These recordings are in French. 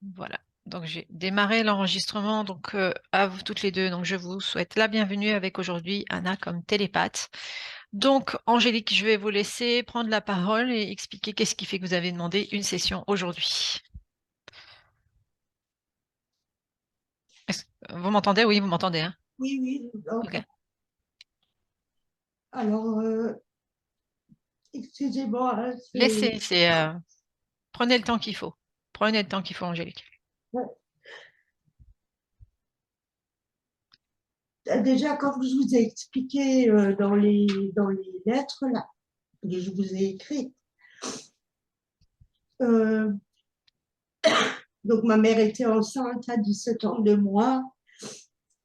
Voilà. Donc, j'ai démarré l'enregistrement. Donc, à vous toutes les deux. Donc, je vous souhaite la bienvenue avec aujourd'hui Anna comme télépathe. Donc, Angélique, je vais vous laisser prendre la parole et expliquer qu'est-ce qui fait que vous avez demandé une session aujourd'hui. Vous m'entendez? Oui, vous m'entendez, hein? Oui, oui, donc, Ok. alors, excusez-moi, hein, Laissez, prenez le temps qu'il faut. Prenez le temps qu'il faut, Angélique. déjà, comme je vous ai expliqué dans les lettres là, que je vous ai écrites, euh, donc ma mère était enceinte à 17 ans de moi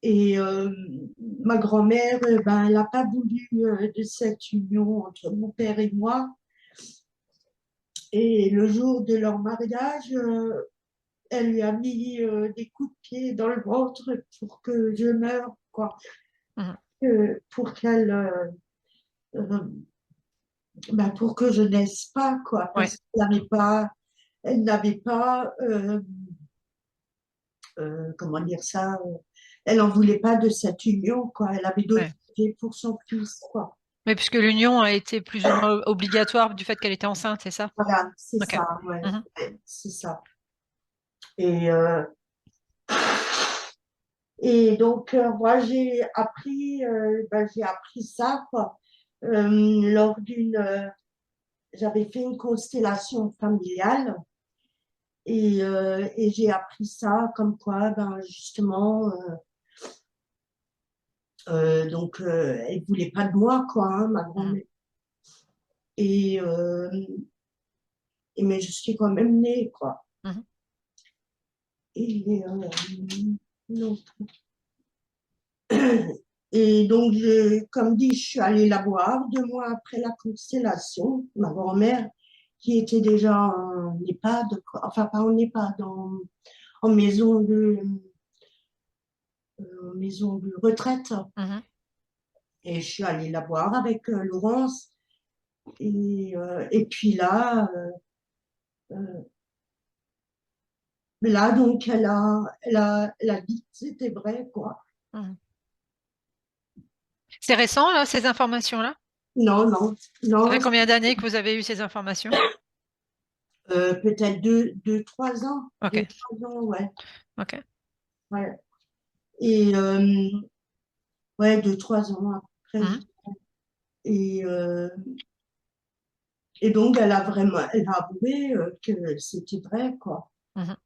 et ma grand-mère, ben, elle n'a pas voulu de cette union entre mon père et moi. Et le jour de leur mariage, elle lui a mis des coups de pied dans le ventre pour que je meure, quoi. Mhm. Pour qu'elle, euh, ben, pour que je naisse pas, quoi, Ouais, parce elle n'avait pas, comment dire ça, elle en voulait pas de cette union, quoi. Elle avait d'autres ouais. projets pour son fils, quoi. Mais puisque l'union a été plus ou moins obligatoire du fait qu'elle était enceinte, c'est ça? Voilà, c'est Ok. ça, ouais, Mhm. ouais, c'est ça. Et, euh, et donc, moi, j'ai appris ça, quoi, lors j'avais fait une constellation familiale et j'ai appris ça comme quoi, ben, justement, elle voulait pas de moi, quoi, hein, ma Mhm. grand-mère. Et, mais je suis quand même née, quoi. Mhm. Et, donc, et donc, comme dit, je suis allée la voir 2 mois après la constellation, ma grand-mère, qui était déjà en EHPAD, quoi. Enfin pas en EHPAD, en maison de retraite. Mhm. Et je suis allée la voir avec Laurence. Et puis là, donc, elle a dit que c'était vrai, quoi. Mhm. C'est récent, là, ces informations-là? Non, non, Ça non, fait combien d'années que vous avez eu ces informations? peut-être 3 ans, Ok, 2, 3 ans, ouais. ok. Ouais. Et ouais, 2, 3 ans après. Mhm. Et, euh, et donc, elle a avoué que c'était vrai, quoi. Mhm.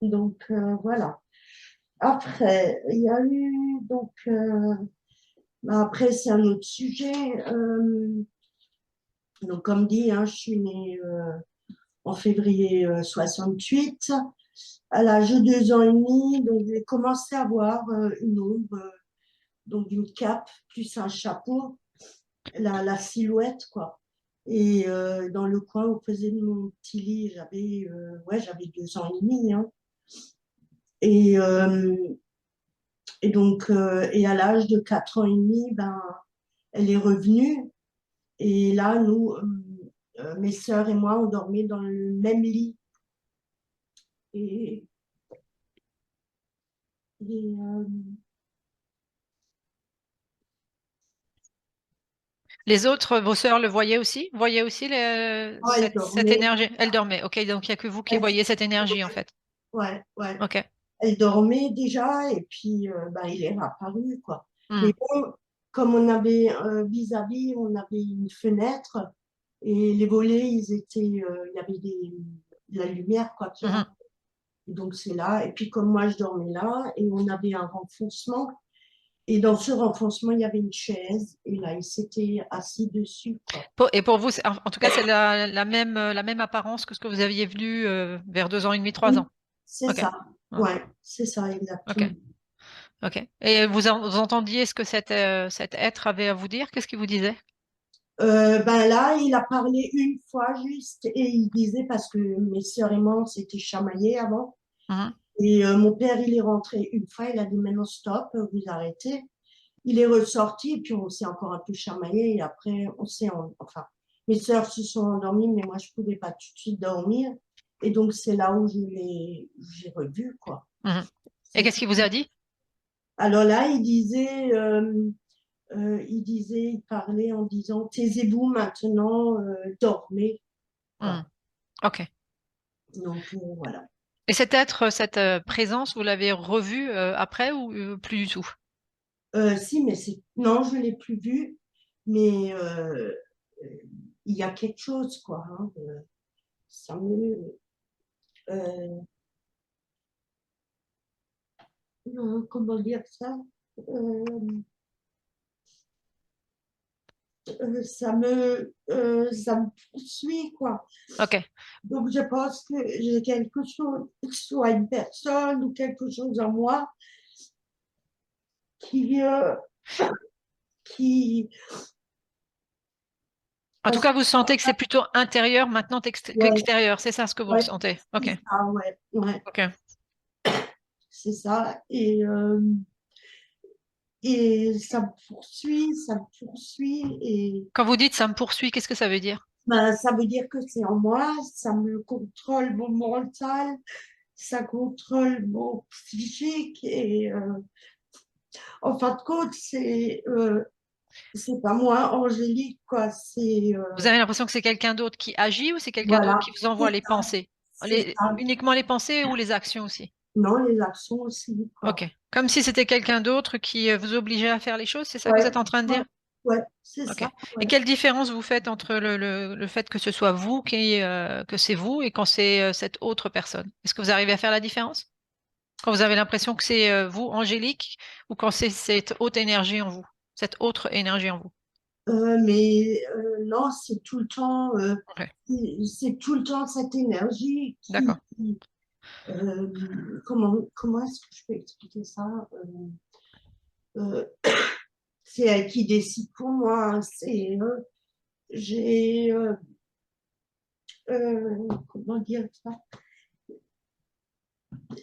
Donc, voilà. Après, il y a eu, donc, après, c'est un autre sujet. Donc, comme dit, hein, je suis née en février 68. À l'âge de 2 ans et demi, donc j'ai commencé à voir une ombre, donc d'une cape plus un chapeau, la silhouette, quoi. Et dans le coin opposé de mon petit lit, j'avais 2 ans et demi, hein. Et, et donc, et à l'âge de 4 ans et demi, ben, elle est revenue. Et là, nous, mes sœurs et moi, on dormait dans le même lit. Et, et, Les autres, vos sœurs le voyaient aussi? Voyaient aussi oh, elle cette dormait. énergie? Elles dormaient. Ok, donc il n'y a que vous qui Elle, voyez cette énergie, en fait. ouais, ouais. Ok. Elle dormait déjà et puis ben, il est apparu, quoi. Mais Mhm. bon, comme on avait vis-à-vis, on avait une fenêtre et les volets, il y avait de la lumière, quoi, qui rentrait. Mhm. Donc c'est là. Et puis comme moi, je dormais là et on avait un renfoncement. Et dans ce renfoncement, il y avait une chaise et là, il s'était assis dessus, quoi. Et pour vous, en tout cas, c'est la même apparence que ce que vous aviez vu vers 2 ans et demi, 3 ans. Oui, c'est Ok. ça. Mhm. Ouais, c'est ça, Ok. exactement. Ok. Et vous entendiez ce que cet être avait à vous dire? Qu'est-ce qu'il vous disait? Ben là, il a parlé une fois juste et il disait, parce que mes sœurs et moi, on s'était chamaillés avant. Mhm. Et mon père, il est rentré une fois, il a dit maintenant stop, vous arrêtez. Il est ressorti et puis on s'est encore un peu chamaillé et après, enfin, mes sœurs se sont endormies, mais moi, je pouvais pas tout de suite dormir. Et donc, c'est là où j'ai revu, quoi. Mhm. Et C'est qu'est-ce tout. qu'il vous a dit? Alors là, il parlait en disant, taisez-vous maintenant, dormez, Mhm. quoi. Ok. Donc, voilà. Et cet être, cette présence, vous l'avez revu après ou plus du tout? Si, mais non, je ne l'ai plus vu, mais il y a quelque chose, quoi. Hein, ça me, euh, comment dire ça? Euh, ça me poursuit, quoi. Ok. Donc, je pense que j'ai quelque chose, soit une personne ou quelque chose en moi qui, qui, En tout parce cas, que, vous sentez que c'est plutôt intérieur maintenant ouais, qu'extérieur. C'est ça ce que vous ouais, ressentez. c'est Ok. ça, ouais, ouais, Ok. c'est ça. Et ça me poursuit, et Quand vous dites ça me poursuit, qu'est-ce que ça veut dire? ben, ça veut dire que c'est en moi, ça me contrôle mon mental, ça contrôle mon psychique, et en fin de compte, c'est pas moi, Angélique, quoi. Vous avez l'impression que c'est quelqu'un d'autre qui agit ou c'est quelqu'un d'autre Voilà, qui vous envoie c'est les ça, pensées? c'est ça. Uniquement les pensées ou les actions aussi? Non, les actions aussi, Ok. quoi. Comme si c'était quelqu'un d'autre qui vous obligeait à faire les choses, c'est ça que vous Ouais, êtes en train de ouais, dire? ouais, c'est Ok. ça, Et ouais. quelle différence vous faites entre le fait que ce soit vous que c'est vous et quand c'est cette autre personne? Est-ce que vous arrivez à faire la différence? Quand vous avez l'impression que c'est vous, Angélique, ou quand c'est cette haute énergie en vous, cette autre énergie en vous? Mais non, c'est tout le temps, Ok. c'est tout le temps cette énergie D'accord. comment est-ce que je peux expliquer ça? Euh, c'est elle qui décide pour moi. J'ai, comment dire ça?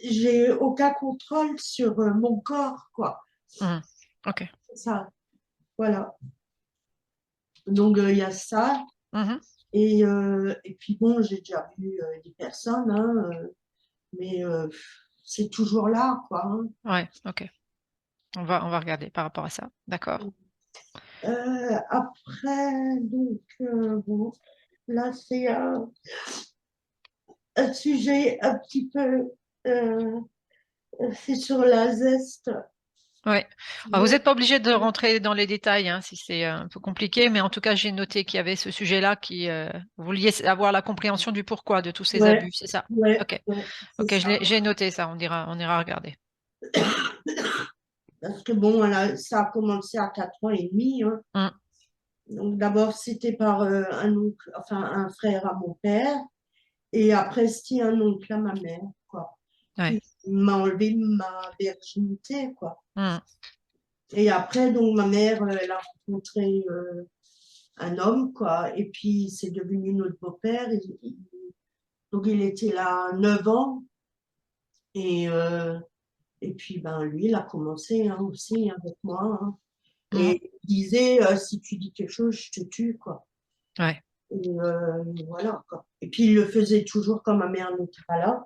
J'ai aucun contrôle sur mon corps, quoi. Mhm. Ok. C'est ça, voilà. Donc, il y a ça. Mhm. Et puis, bon, j'ai déjà vu des personnes, hein, mais c'est toujours là, quoi. Hein. Ouais, ok. On va regarder par rapport à ça. D'accord. Après, donc, bon, là, c'est un sujet un petit peu, euh, c'est sur la zeste. Ouais. Alors, vous Je- n'êtes pas obligé de rentrer dans les détails hein, si c'est un peu compliqué, mais en tout cas, j'ai noté qu'il y avait ce sujet-là qui vous vouliez avoir la compréhension du pourquoi de tous ces Ouais, abus, c'est ça? ouais, Ok. ouais, c'est Ok, ça. j'ai noté ça, on ira regarder. Parce que bon, ça a commencé à 4 ans et demi. Hein. Hum. Donc d'abord, c'était par un oncle, enfin un frère à mon père, et après, c'était un oncle à ma mère, quoi, Ouais. qui m'a enlevé ma virginité, quoi. Hum. Et après, donc ma mère, elle a rencontré un homme, quoi, et puis c'est devenu notre beau-père. Donc il était là 9 ans, et, euh, et puis ben lui, il a commencé hein, aussi avec moi. Hein. Hum. Et il disait, si tu dis quelque chose, je te tue, quoi. Ouais. Et voilà, quoi. Et puis, il le faisait toujours quand ma mère n'était pas là.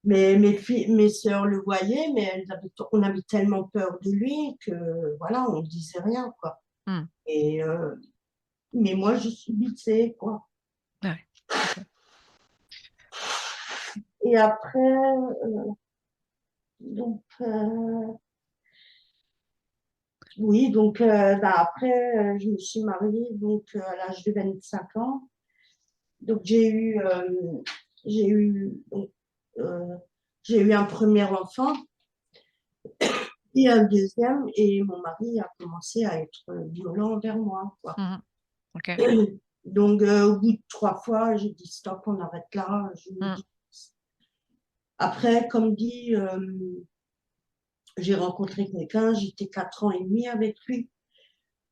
Mais mes sœurs le voyaient, mais on avait tellement peur de lui que, voilà, on ne disait rien, quoi. Hum. Et, mais moi, je subissais, quoi. Ouais. Ok. Et après, donc, oui, donc, bah, après, je me suis mariée, donc, à l'âge de 25 ans. Donc, j'ai eu, donc, euh, j'ai eu un premier enfant et un deuxième, et mon mari a commencé à être violent envers moi, quoi. Mhm. Ok. Donc, au bout de 3 fois, j'ai dit stop, on arrête là. Hum. Après, comme dit, j'ai rencontré quelqu'un, j'étais 4 ans et demi avec lui.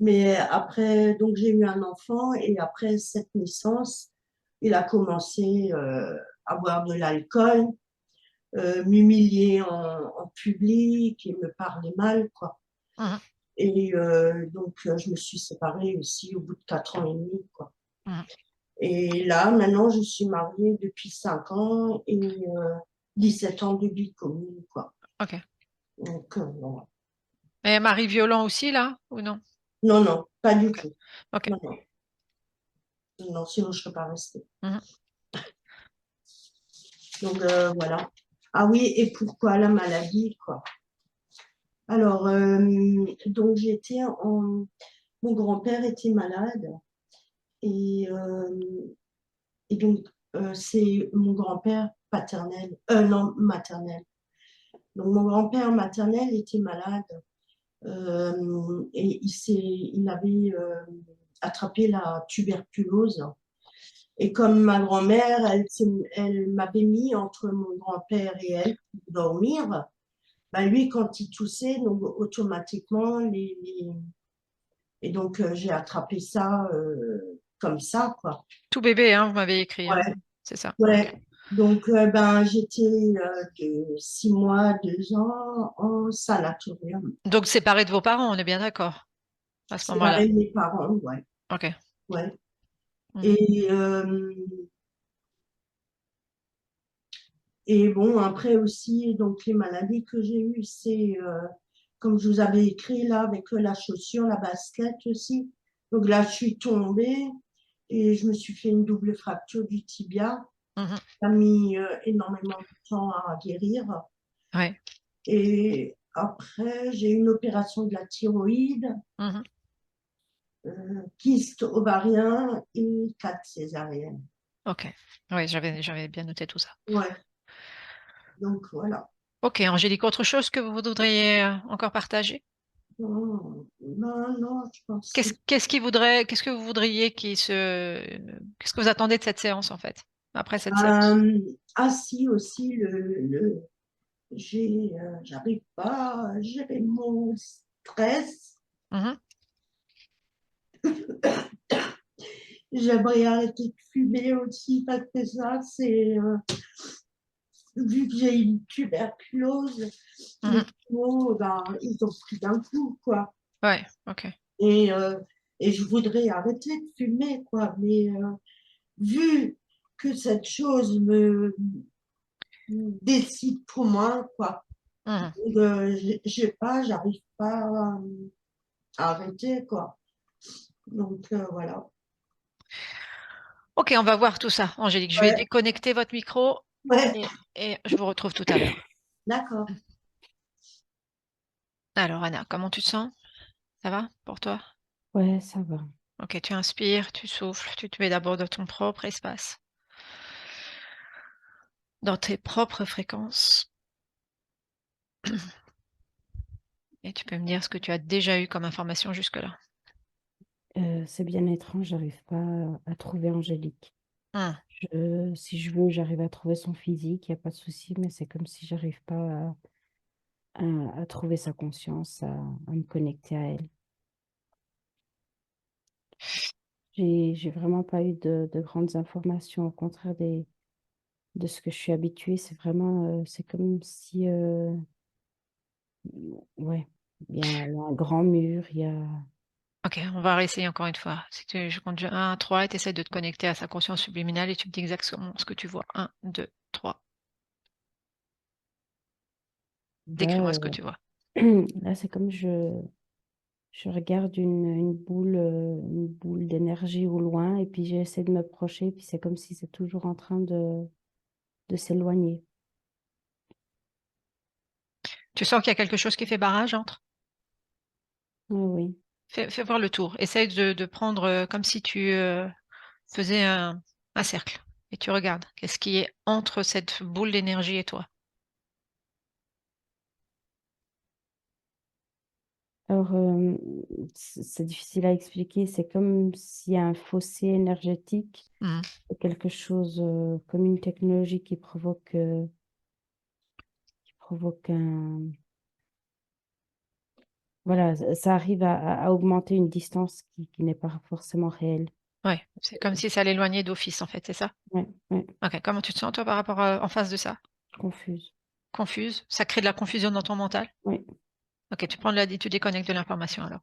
Mais après, donc j'ai eu un enfant et après cette naissance, il a commencé à boire de l'alcool, m'humilier en public et me parler mal, quoi. Mhm. Et donc, je me suis séparée aussi au bout de 4 ans et demi, quoi. Mhm. Et là, maintenant, je suis mariée depuis 5 ans et 17 ans de vie commune, quoi. Ok. Donc, voilà. Et mari violent aussi, là, ou non? Non, non, pas du Ok. tout. Ok. Non, non, non, sinon je ne serais pas restée. Mhm. Donc, voilà. Ah oui, et pourquoi la maladie, quoi? Alors, donc mon grand-père était malade et, donc c'est mon grand-père paternel, non, maternel. Donc mon grand-père maternel était malade et il avait attrapé la tuberculose. Et comme ma grand-mère, elle m'avait mis entre mon grand-père et elle pour dormir, bah lui, quand il toussait, donc automatiquement, et donc j'ai attrapé ça comme ça, quoi. Tout bébé, hein, vous m'avez écrit, hein. Ouais, C'est ça. Ok. ouais. Donc, ben, j'étais de 6 mois, 2 ans en sanatorium. Donc séparé de vos parents, on est bien d'accord, à ce moment-là. Séparée de mes parents, ouais, Ok. ouais. Mhm. Et, et bon, après aussi, donc les maladies que j'ai eues, c'est comme je vous avais écrit là, avec la chaussure, la basket aussi. Donc là, je suis tombée et je me suis fait une double fracture du tibia. Mhm. Ça a mis énormément de temps à guérir. Ouais. Et après, j'ai eu une opération de la thyroïde, Mhm. kyste ovarien et 4 césariennes. Ok. Oui, j'avais bien noté tout ça. Ouais, donc voilà. Ok, Angélique, autre chose que vous voudriez encore partager? Non, non, non, je pense que c'est. Qu'est-ce que vous voudriez qu'est-ce que vous attendez de cette séance en fait, après cette séance? Ah si, aussi, j'arrive pas à gérer mon stress. Mhm. J'aimerais arrêter de fumer aussi parce que ça, c'est vu que j'ai une tuberculose, les Mhm. poumons, ben, ils ont pris d'un coup, quoi. Ouais, ok. Et, euh, et je voudrais arrêter de fumer, quoi. Mais vu que cette chose me décide pour moi, quoi. Mhm. J'arrive pas à arrêter, quoi. Donc, voilà. Ok, on va voir tout ça, Angélique. Je vais Ouais, déconnecter votre micro ouais, et je vous retrouve tout à l'heure. d'accord. Alors, Anna, comment tu te sens? Ça va pour toi? Ouais, ça va. Ok, tu inspires, tu souffles, tu te mets d'abord dans ton propre espace, dans tes propres fréquences. Et tu peux me dire ce que tu as déjà eu comme information jusque-là. C'est bien étrange, j'arrive pas à trouver Angélique. Hmm. Si je veux, j'arrive à trouver son physique, il n'y a pas de souci, mais c'est comme si j'arrive pas à trouver sa conscience, à me connecter à elle. J'ai vraiment pas eu de grandes informations, au contraire de ce que je suis habituée. C'est vraiment, c'est comme si, ouais, il y a un grand mur, il y a, Ok, on va réessayer encore une fois. Je compte de 1 à 3 et tu essaies de te connecter à sa conscience subliminale et tu me dis exactement ce que tu vois. 1, 2, 3. Décris-moi ce que là, tu vois. là, c'est comme je regarde une boule d'énergie au loin et puis j'essaie de m'approcher, puis c'est comme si c'est toujours en train de s'éloigner. Tu sens qu'il y a quelque chose qui fait barrage entre? Ah oui. Fais voir le tour. Essaye de prendre comme si tu faisais un cercle. Et tu regardes. Qu'est-ce qui est entre cette boule d'énergie et toi? Alors, c'est difficile à expliquer. C'est comme s'il y a un fossé énergétique, Hmm. quelque chose comme une technologie qui provoque un... Voilà, ça arrive à augmenter une distance qui n'est pas forcément réelle. Ouais, c'est comme si ça l'éloignait d'office en fait, c'est ça? Ouais, ouais, Ok, comment tu te sens toi par rapport en face de ça? confuse. Confuse? Ça crée de la confusion dans ton mental? Ouais. Ok, tu prends de la, tu déconnectes de l'information alors.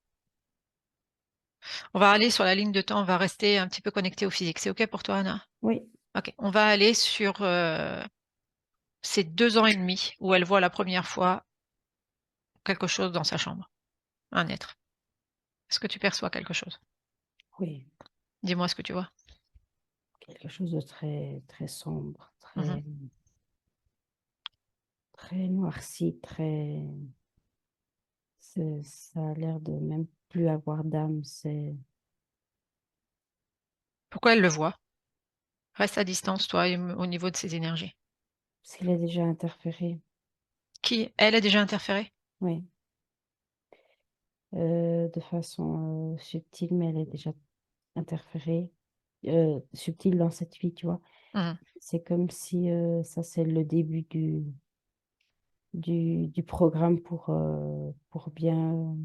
On va aller sur la ligne de temps, on va rester un petit peu connecté au physique. C'est OK pour toi, Anna? Oui, OK. On va aller sur ces 2 ans et demi où elle voit la première fois quelque chose dans sa chambre, un être. Est-ce que tu perçois quelque chose? oui, Dis-moi ce que tu vois. quelque chose de très, très sombre, Mhm. très noirci, ça a l'air de même plus avoir d'âme. Pourquoi elle le voit? Reste à distance, toi, au niveau de ses énergies. Parce qu'il a déjà interféré. Qui, elle, a déjà interféré? Oui, de façon subtile, mais elle est déjà interférée. Subtile dans cette vie, tu vois. Mhm. C'est comme si ça, c'est le début du programme pour bien,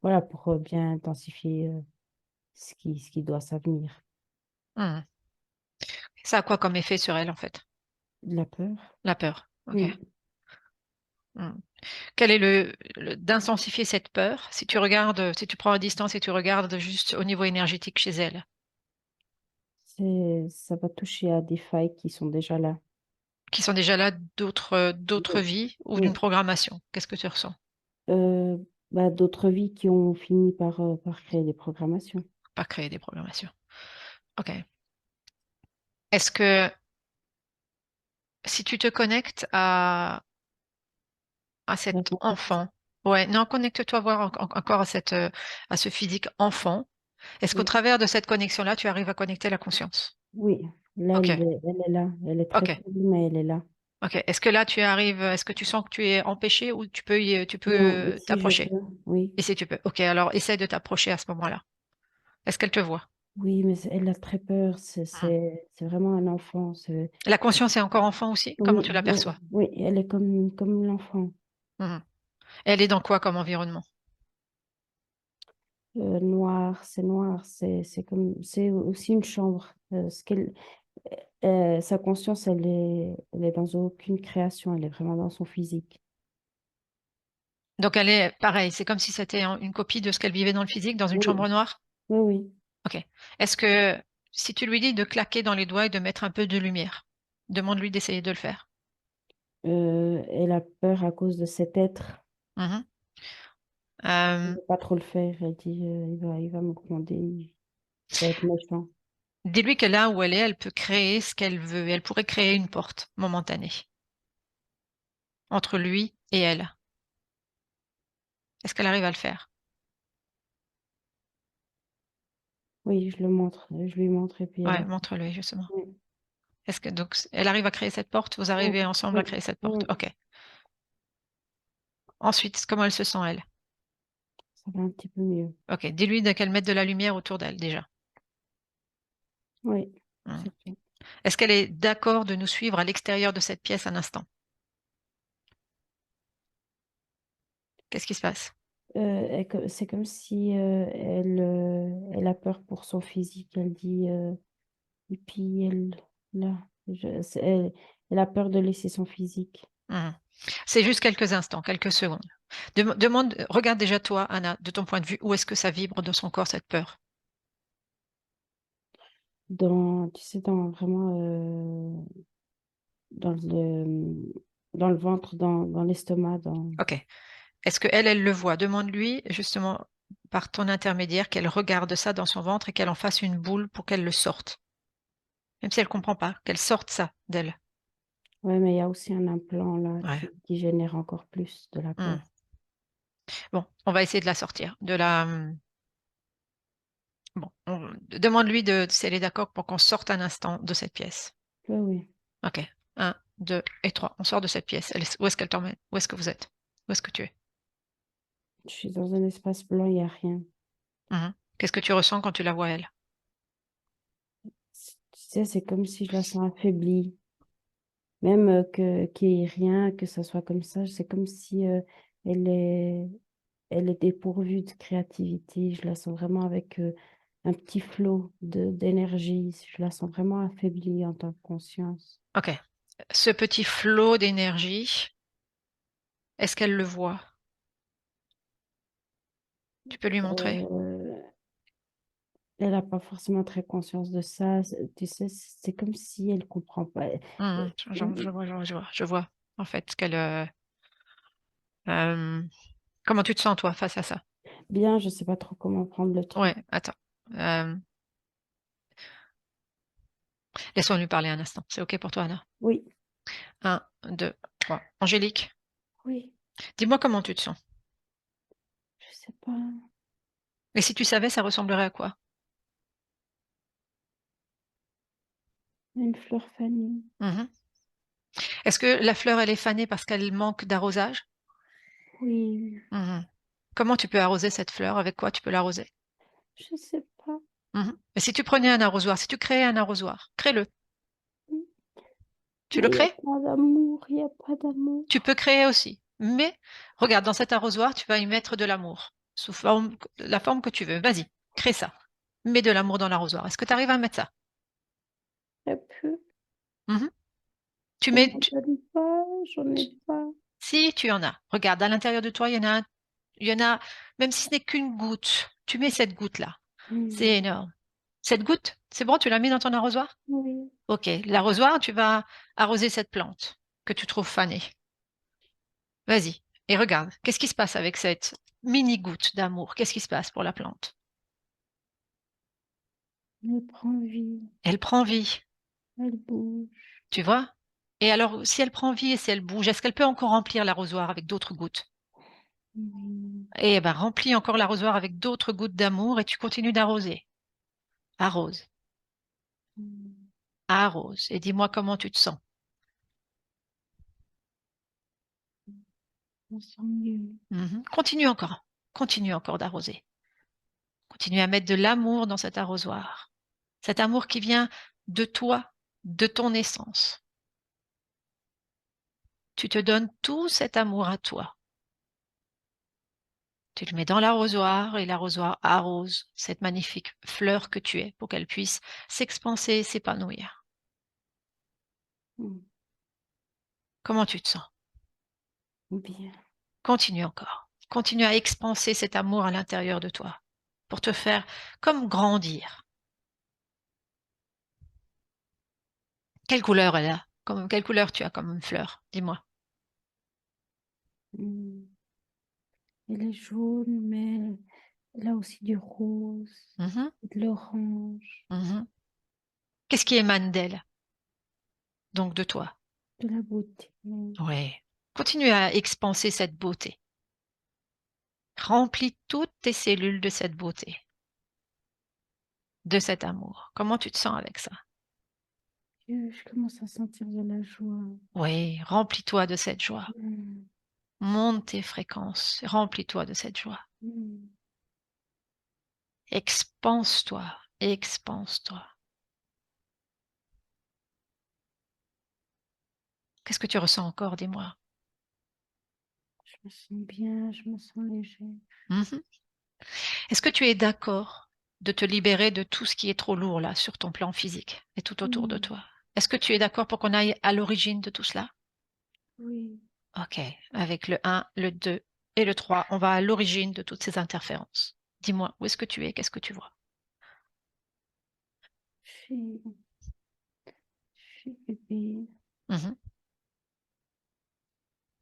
voilà, pour bien intensifier ce qui doit s'avenir. Mhm. Ça a quoi comme effet sur elle, en fait? De la peur. La peur. OK. Mm. Mhm. Quel est d'intensifier cette peur, si tu regardes, si tu prends à distance et tu regardes juste au niveau énergétique chez elle, Ça va toucher à des failles qui sont déjà là. qui sont déjà là d'autres Oui, vies ou d'une oui. programmation? Qu'est-ce que tu ressens? Euh, Bah, d'autres vies qui ont fini par créer des programmations. Pas créer des programmations. OK. Est-ce que si tu te connectes à La cet rencontre. enfant, ouais, non, connecte-toi voir encore à à ce physique enfant. Est-ce qu'au Oui, travers de cette connexion-là, tu arrives à connecter la conscience? oui. Là, OK. elle est là. Elle est très OK. faible, mais elle est là. OK. Est-ce que là, est-ce que tu sens que tu es empêché ou tu Non, peux ici, je t'approcher? peux. Oui. Et si tu peux. OK, alors essaie de t'approcher à ce moment-là. Est-ce qu'elle te voit? Oui, mais elle a très peur. Hmm. C'est vraiment un enfant. La conscience est encore enfant aussi? Comment Oui, tu oui, l'aperçois? oui. Elle est comme l'enfant. Hmm. Elle est dans quoi comme environnement? Noir, c'est noir. C'est aussi une chambre. Sa conscience, elle est dans aucune création. Elle est vraiment dans son physique. Donc elle est pareil, c'est comme si c'était une copie de ce qu'elle vivait dans le physique, dans une Oui, chambre noire? oui, oui. OK. Est-ce que si tu lui dis de claquer dans les doigts et de mettre un peu de lumière, demande-lui d'essayer de le faire. Elle a peur à cause de cet être. Mhm. Elle ne Euh, veut pas trop le faire. Elle dit, il va me gronder. Il va être méchant. dis-lui que là où elle est, elle peut créer ce qu'elle veut. Elle pourrait créer une porte momentanée entre lui et elle. Est-ce qu'elle arrive à le faire? Oui, je lui montre et puis elle Ouais, a. montre-lui justement. Oui, Est-ce que donc elle arrive à créer cette porte? Vous oui, arrivez ensemble à oui, créer cette porte? oui. OK. Ensuite, comment elle se sent elle? Ça va un petit peu mieux. OK. Dis-lui qu'elle mette de la lumière autour d'elle déjà. Oui, Hmm. c'est ça. Est-ce qu'elle est d'accord de nous suivre à l'extérieur de cette pièce un instant? Qu'est-ce qui se passe? C'est comme si elle a peur pour son physique. Elle dit, et puis là, elle a peur de laisser son physique. Hmm. C'est juste quelques instants, quelques secondes. Regarde déjà toi, Anna, de ton point de vue, où est-ce que ça vibre dans son corps, cette peur? Tu sais, vraiment, dans dans le ventre, dans l'estomac, OK. Est-ce que elle le voit? Demande-lui, justement, par ton intermédiaire, qu'elle regarde ça dans son ventre et qu'elle en fasse une boule pour qu'elle le sorte. Même si elle comprend pas, qu'elle sorte ça d'elle. ouais, mais il y a aussi un implant là Ouais. qui génère encore plus de la Hmm. peur. Bon, on va essayer de la sortir. Bon, demande-lui si elle est d'accord pour qu'on sorte un instant de cette pièce. Oui, oui. OK. Un, deux et trois. On sort de cette pièce. Où est-ce qu'elle t'emmène? Où est-ce que vous êtes? Où est-ce que tu es? Je suis dans un espace blanc, il n'y a rien. Mhm. Qu'est-ce que tu ressens quand tu la vois, elle? Tu sais, c'est comme si je la sens affaiblie. Même qu'il n'y ait rien, que ça soit comme ça, c'est comme si elle est, elle est dépourvue de créativité. Je la sens vraiment avec un petit flot d'énergie. Je la sens vraiment affaiblie en tant que conscience. OK. Ce petit flot d'énergie, est-ce qu'elle le voit? Tu peux lui montrer? Elle n'a pas forcément très conscience de ça. Tu sais, c'est comme si elle comprend pas. Je vois, en fait, euh, comment tu te sens, toi, face à ça? Bien, je sais pas trop comment prendre le truc. Ouais, attends. Euh, laisse-moi lui parler un instant. C'est OK pour toi, Anna? Oui, Un, deux, trois. Angélique, oui, dis-moi comment tu te sens. je sais pas. Et si tu savais, ça ressemblerait à quoi? Une fleur fanée. Mhm. Est-ce que la fleur, elle est fanée parce qu'elle manque d'arrosage? Oui, Mhm. Comment tu peux arroser cette fleur? Avec quoi tu peux l'arroser? je sais pas. Mhm. Et si tu prenais un arrosoir, si tu créais un arrosoir, crée-le. Tu le Mais il n'y a crées? pas d'amour, il n'y a pas d'amour. Tu peux créer aussi. Mais regarde, dans cet arrosoir, tu vas y mettre de l'amour, sous forme, la forme que tu veux. Vas-y, crée ça. Mets de l'amour dans l'arrosoir. Est-ce que tu arrives à mettre ça? Très peu. Mhm. Tu On mets, m'en donne pas, j'en ai pas. si tu en as. Regarde, à l'intérieur de toi, il y en a, même si ce n'est qu'une goutte. Tu mets cette goutte-là. C'est Hmm, énorme. Cette goutte, c'est bon, tu l'as mis dans ton arrosoir? oui, Ok, l'arrosoir, tu vas arroser cette plante que tu trouves fanée. Vas-y, et regarde, qu'est-ce qui se passe avec cette mini goutte d'amour? Qu'est-ce qui se passe pour la plante? elle prend vie, Elle prend vie, elle bouge. tu vois? Et alors, si elle prend vie et si elle bouge, est-ce qu'elle peut encore remplir l'arrosoir avec d'autres gouttes? Oui, Eh ben, remplis encore l'arrosoir avec d'autres gouttes d'amour et tu continues d'arroser. Arrose, hmm, arrose. Et dis-moi comment tu te sens. on sent mieux. Mhm. Continue encore d'arroser. Continue à mettre de l'amour dans cet arrosoir. Cet amour qui vient de toi, de ton essence. Tu te donnes tout cet amour à toi. Tu le mets dans l'arrosoir et l'arrosoir arrose cette magnifique fleur que tu es pour qu'elle puisse s'expanser et s'épanouir. Hmm, Comment tu te sens? bien. Continue encore. Continue à expanser cet amour à l'intérieur de toi pour te faire comme grandir. Quelle couleur elle a? Quelle couleur tu as comme une fleur? Dis-moi. Hmm. Elle est jaune, mais elle a aussi du rose, Mhm, de l'orange, mhm. Qu'est-ce qui émane d'elle, donc de toi? de la beauté. Oui. Continue à expanser cette beauté. Remplis toutes tes cellules de cette beauté, de cet amour. Comment tu te sens avec ça? Je commence à sentir de la joie. Oui, remplis-toi de cette joie. Hmm, Monte tes fréquences, remplis-toi de cette joie. hmm. Expanse-toi, expanse-toi. Qu'est-ce que tu ressens encore, dis-moi? Je me sens bien, je me sens léger. Mhm. Est-ce que tu es d'accord de te libérer de tout ce qui est trop lourd là sur ton plan physique et tout autour de Hmm, toi? Est-ce que tu es d'accord pour qu'on aille à l'origine de tout cela? oui, Ok, avec le 1, le 2 et le 3, on va à l'origine de toutes ces interférences. Dis-moi, où est-ce que tu es? Qu'est-ce que tu vois? je suis bébé Mhm.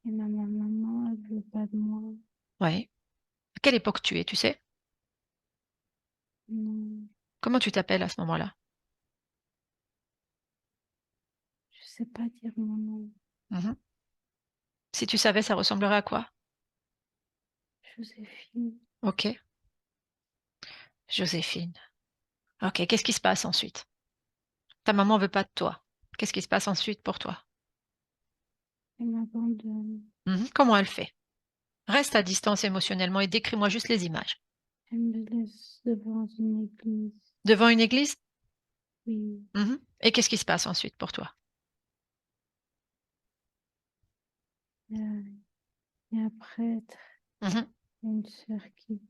et ma maman, elle veut pas de moi. Ouais. À quelle époque tu es, tu sais? Non, Comment tu t'appelles à ce moment-là? je sais pas dire mon nom. Mhm. Si tu savais, ça ressemblerait à quoi? Joséphine, Ok, Joséphine. Ok, qu'est-ce qui se passe ensuite? Ta maman veut pas de toi. Qu'est-ce qui se passe ensuite pour toi? elle m'abandonne. Mhm. Comment elle fait? Reste à distance émotionnellement et décris-moi juste les images. Elle me laisse devant une église. Devant une église? Oui, Mhm. Et qu'est-ce qui se passe ensuite pour toi? il y a un prêtre Mhm. et une sœur qui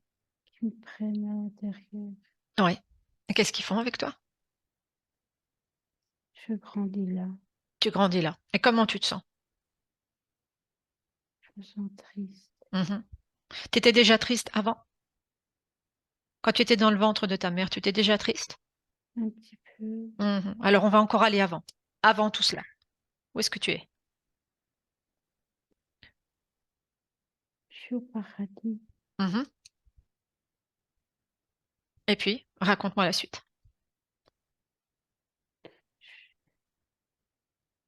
me prennent à l'intérieur. Ouais. Et qu'est-ce qu'ils font avec toi? Je grandis là. Tu grandis là. Et comment tu te sens? Je me sens triste. Mhm. T'étais déjà triste avant? Quand tu étais dans le ventre de ta mère, tu étais déjà triste? un petit peu. Mhm. Alors, on va encore aller avant. Avant tout cela. Où est-ce que tu es? Je suis au paradis. Mhm. Et puis, raconte-moi la suite.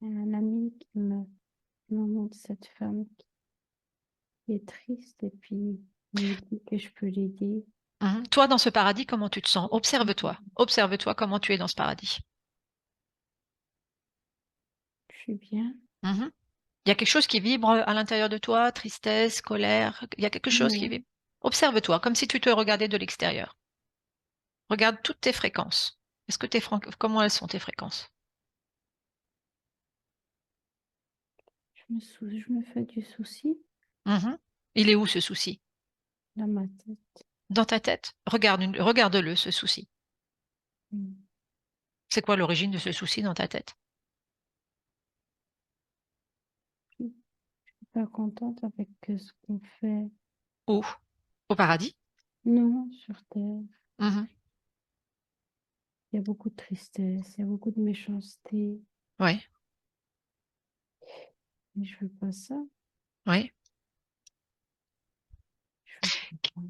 Un ami qui me montre cette femme qui est triste et puis il me dit que je peux l'aider. Mhm. Toi, dans ce paradis, comment tu te sens? Observe-toi. Observe-toi comment tu es dans ce paradis. Je suis bien. Mhm. Il y a quelque chose qui vibre à l'intérieur de toi, tristesse, colère. Il y a quelque chose qui vibre. Non, Observe-toi, comme si tu te regardais de l'extérieur. Regarde toutes tes fréquences. Est-ce que comment elles sont tes fréquences? je me fais du souci Mhm. Il est où ce souci? dans ma tête. Dans ta tête. Regarde-le, ce souci. Mm. C'est quoi l'origine de ce souci dans ta tête? Je suis pas contente avec ce qu'on fait. Où? Au paradis? Non, sur Terre. Mhm. Il y a beaucoup de tristesse, il y a beaucoup de méchanceté. Oui, Mais je veux pas ça. oui. Je veux pas.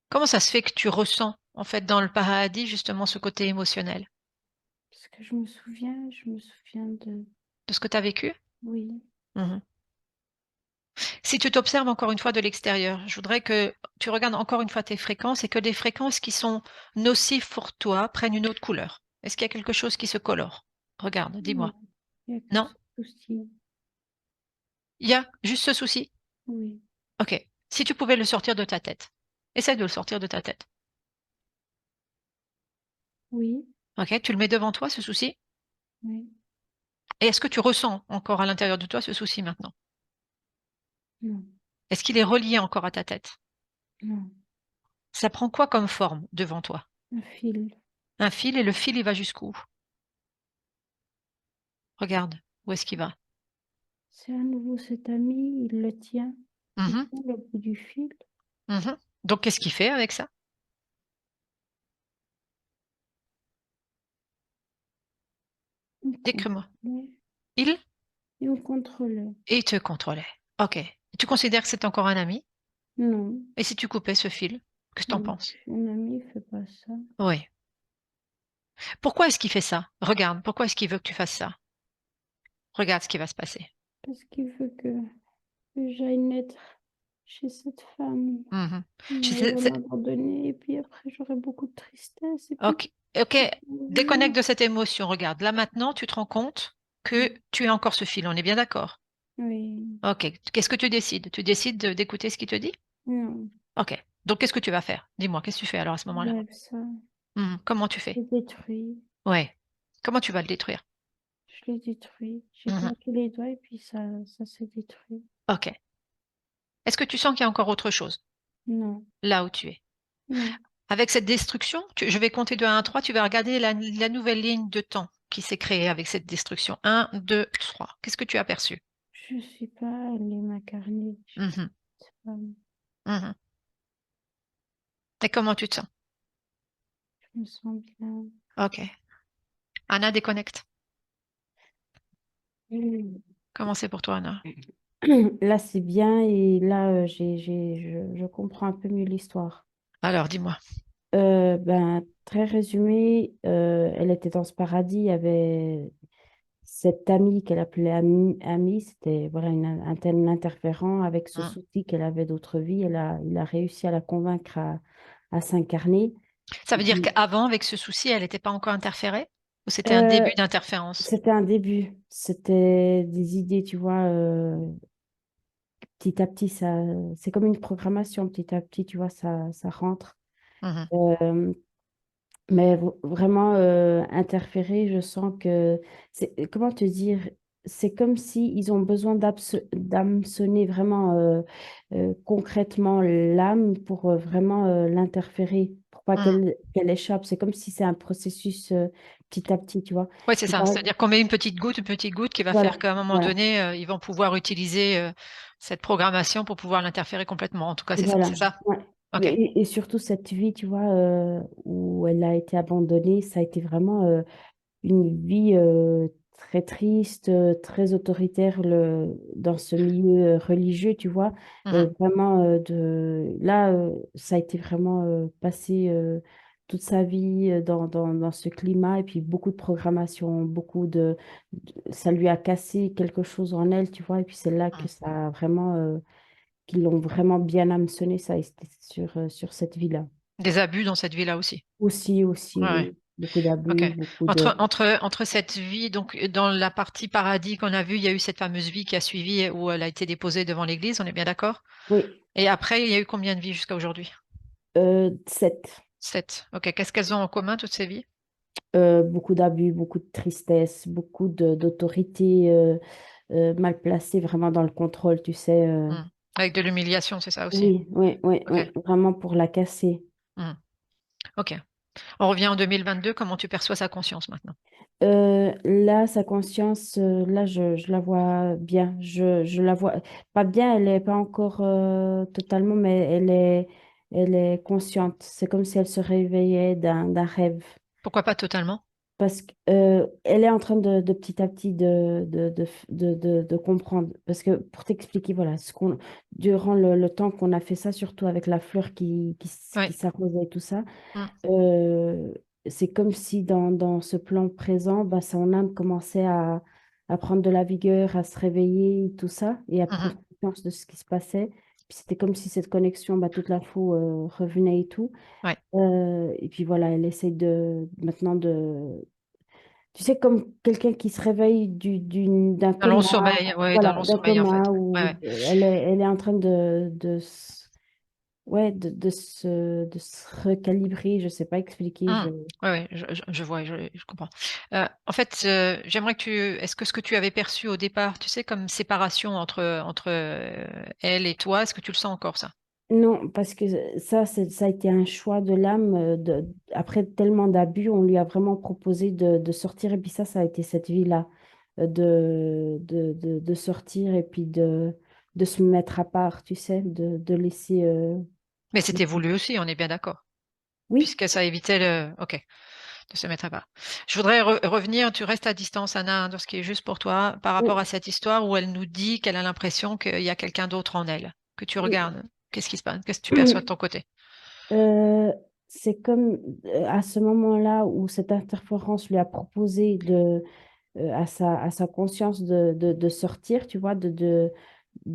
Comment ça se fait que tu ressens, en fait, dans le paradis, justement, ce côté émotionnel Parce que je me souviens de... de ce que tu as vécu? Oui, Mhm. Si tu t'observes encore une fois de l'extérieur, je voudrais que tu regardes encore une fois tes fréquences et que les fréquences qui sont nocives pour toi prennent une autre couleur. Est-ce qu'il y a quelque chose qui se colore? Regarde, dis-moi. non, il n'y a que Non? ce souci. Il y a juste ce souci? Oui, Ok. Si tu pouvais le sortir de ta tête, essaie de le sortir de ta tête. oui, Ok? Tu le mets devant toi, ce souci? oui, Et est-ce que tu ressens encore à l'intérieur de toi ce souci maintenant? non, Est-ce qu'il est relié encore à ta tête? non. Ça prend quoi comme forme devant toi? Un fil. Un fil et le fil, il va jusqu'où? Regarde, où est-ce qu'il va? C'est à nouveau cet ami, il le tient. Il Mhm, tient le bout du fil. mhm. Donc, qu'est-ce qu'il fait avec ça? On Décris-moi. contrôlait. Il Et on contrôlait. et te contrôlait. Ok. Tu considères que c'est encore un ami? Non, Et si tu coupais ce fil, qu'est-ce que t'en penses? un ami ne fait pas ça. Oui. Pourquoi est-ce qu'il fait ça? Regarde, pourquoi est-ce qu'il veut que tu fasses ça? Regarde ce qui va se passer. Parce qu'il veut que j'aille naître chez cette femme. Mhm. Mais Je il sais- va c'est- m'abandonner et puis après j'aurai beaucoup de tristesse et puis Ok, ok. Déconnecte oui, de cette émotion. Regarde, là maintenant, tu te rends compte que tu as encore ce fil. On est bien d'accord? oui, Ok. Qu'est-ce que tu décides? Tu décides d'écouter ce qu'il te dit? non, Ok. Donc, qu'est-ce que tu vas faire? Dis-moi, qu'est-ce que tu fais alors à ce moment-là? j'enlève ça, Comment tu je fais? le détruis, Ouais. Comment tu vas le détruire? je le détruis. J'ai Mhm. claqué les doigts et puis ça se détruit. Ok. Est-ce que tu sens qu'il y a encore autre chose Non, là où tu es? non, Avec cette destruction, je vais compter de 1 à 3, tu vas regarder la nouvelle ligne de temps qui s'est créée avec cette destruction. Un, 2, 3. Qu'est-ce que tu as perçu? je suis pas allée m'incarner chez Mhm, cette femme. mhm. Et comment tu te sens? Je me sens bien. Ok. Anna, déconnecte. Mm. Comment c'est pour toi, Anna? Là, c'est bien et là, je comprends un peu mieux l'histoire. Alors, dis-moi. Ben, très résumé, elle était dans ce paradis, il y avait cette amie qu'elle appelait amie, c'était voilà, un tel interférent avec ce Hmm. souci qu'elle avait d'autre vie. Il a réussi à la convaincre à s'incarner. Ça Et veut dire puis, qu'avant, avec ce souci, elle n'était pas encore interférée? Ou c'était un euh, début d'interférence? c'était un début, c'était des idées, tu vois, petit à petit, c'est comme une programmation, petit à petit, tu vois, ça rentre. Mhm, Euh, Mais vraiment interférer, je sens que comment te dire, c'est comme si ils ont besoin d'hameçonner vraiment concrètement l'âme pour vraiment l'interférer, pour pas mhm. qu'elle échappe. C'est comme si c'est un processus petit à petit, tu vois. Oui, c'est Et ça. C'est-à-dire qu'on met une petite goutte qui va faire voilà, qu'à un moment voilà, donné, ils vont pouvoir utiliser cette programmation pour pouvoir l'interférer complètement. En tout cas, c'est ça. voilà. C'est ça. Ouais. Ok. Et surtout cette vie, tu vois, où elle a été abandonnée, ça a été vraiment une vie très triste, très autoritaire dans ce milieu religieux, tu vois. Mhm. Vraiment, là, ça a été vraiment passé toute sa vie dans ce climat et puis beaucoup de programmation, ça lui a cassé quelque chose en elle, tu vois. Et puis c'est là que Mhm. ça a vraiment, qu'ils l'ont vraiment bien hameçonné, ça, et c'était sur cette vie-là. Des abus dans cette vie-là aussi. Aussi, Ouais, ouais. oui. Beaucoup Ok. d'abus, beaucoup de... Entre cette vie, donc dans la partie paradis qu'on a vue, il y a eu cette fameuse vie qui a suivi où elle a été déposée devant l'église, on est bien d'accord? Oui, Et après, il y a eu combien de vies jusqu'à aujourd'hui? 7. 7. Ok. Qu'est-ce qu'elles ont en commun, toutes ces vies? Beaucoup d'abus, beaucoup de tristesse, beaucoup d'autorité mal placée, vraiment dans le contrôle, tu sais. Hmm. Avec de l'humiliation, c'est ça aussi. Oui, oui, oui, Ok. oui, vraiment pour la casser. Hmm. Ok. On revient en 2022. Comment tu perçois sa conscience maintenant? Là, sa conscience, là, je la vois bien. Je la vois pas bien, elle n'est pas encore totalement, mais elle est consciente. C'est comme si elle se réveillait d'un rêve. Pourquoi pas totalement? Parce qu'elle est en train de petit à petit de comprendre. Parce que pour t'expliquer, voilà, durant le temps qu'on a fait ça, surtout avec la fleur Oui. qui s'arrosait et tout ça, Hmm. euh, c'est comme si dans ce plan présent, bah, son âme commençait à prendre de la vigueur, à se réveiller, tout ça, et à Mhm. prendre conscience de ce qui se passait. Puis c'était comme si cette connexion, bah, toute l'info revenait et tout. Ouais. Et puis voilà, elle essaye maintenant de... Tu sais, comme quelqu'un qui se réveille d'un D'un long coma, sommeil, ouais, d'un voilà, long d'un sommeil en fait. coma, Ouais, où ouais. elle est en train ouais, de se recalibrer, je sais pas expliquer. Ouais, ouais, je vois, je comprends. En fait, j'aimerais que est-ce que ce que tu avais perçu au départ, tu sais, comme séparation entre elle et toi, est-ce que tu le sens encore ça? Non, parce que ça a été un choix de l'âme. Après tellement d'abus, on lui a vraiment proposé de sortir. Et puis ça a été cette vie-là, de sortir et puis de se mettre à part, tu sais, de laisser... Mais c'était voulu aussi, on est bien d'accord, Oui, puisque ça évitait ok, de se mettre à part. Je voudrais revenir, tu restes à distance, Anna, hein, de ce qui est juste pour toi, par rapport à oui, cette histoire où elle nous dit qu'elle a l'impression qu'il y a quelqu'un d'autre en elle, que tu oui. regardes. Qu'est-ce qui se passe? Qu'est-ce que tu perçois de ton côté? Euh, c'est comme à ce moment-là où cette interférence lui a proposé à sa conscience de sortir, tu vois, de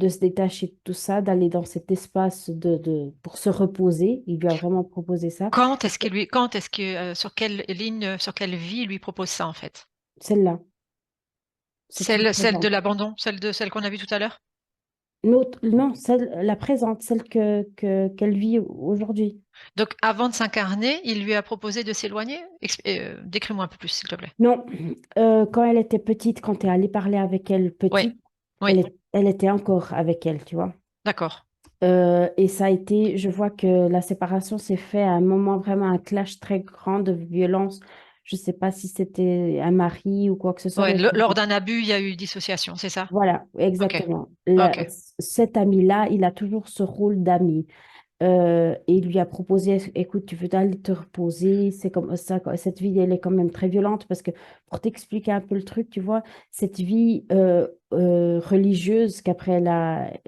se détacher de tout ça, d'aller dans cet espace pour se reposer. Il lui a vraiment proposé ça. Quand est-ce que, sur quelle ligne, sur quelle vie il lui propose ça en fait? Celle-là, cette vie Celle de présente. l'abandon, celle qu'on a vue tout à l'heure? Non, la présente, celle qu'elle vit aujourd'hui. Donc avant de s'incarner, il lui a proposé de s'éloigner? Décris-moi un peu plus, s'il te plaît. Non, quand elle était petite, quand tu es allé parler avec elle Oui, petite, oui, elle était encore avec elle, tu vois. d'accord. Et ça a été, je vois que la séparation s'est fait à un moment vraiment un clash très grand de violence. Je sais pas si c'était un mari ou quoi que ce soit, Ouais, mais lors d'un abus, il y a eu dissociation, c'est ça? voilà, Ok, exactement. ok. Cet ami-là, il a toujours ce rôle d'ami. Et il lui a proposé, écoute, tu veux aller te reposer, c'est comme ça, cette vie, elle est quand même très violente parce que pour t'expliquer un peu le truc, tu vois, cette vie religieuse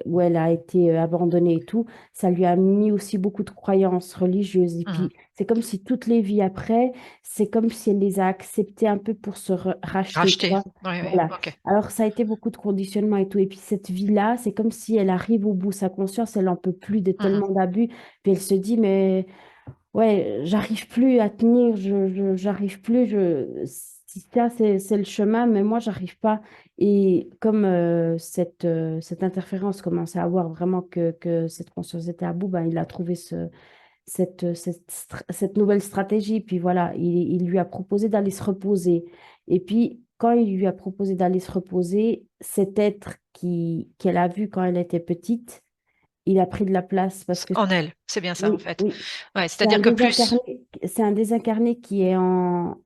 où elle a été abandonnée et tout, ça lui a mis aussi beaucoup de croyances religieuses. Et Mhm. puis, c'est comme si toutes les vies après, c'est comme si elle les a acceptées un peu pour se racheter, tu Racheté. vois. Oui, oui, Voilà. ok. Alors, ça a été beaucoup de conditionnement et tout. Et puis, cette vie-là, c'est comme si elle arrive au bout, sa conscience, elle n'en peut plus de Mhm, tellement d'abus. Puis elle se dit, mais ouais, j'arrive plus à tenir, j'arrive plus, si ça, c'est le chemin, mais moi, j'arrive pas. Et comme cette interférence commençait à voir vraiment que cette conscience était à bout, ben, il a trouvé cette nouvelle stratégie. Puis voilà, il lui a proposé d'aller se reposer. Et puis, quand il lui a proposé d'aller se reposer, cet être qu'elle a vu quand elle était petite, il a pris de la place parce que, en elle, c'est bien ça en oui, fait. oui, Ouais, c'est-à-dire que plus. c'est un désincarné qui est en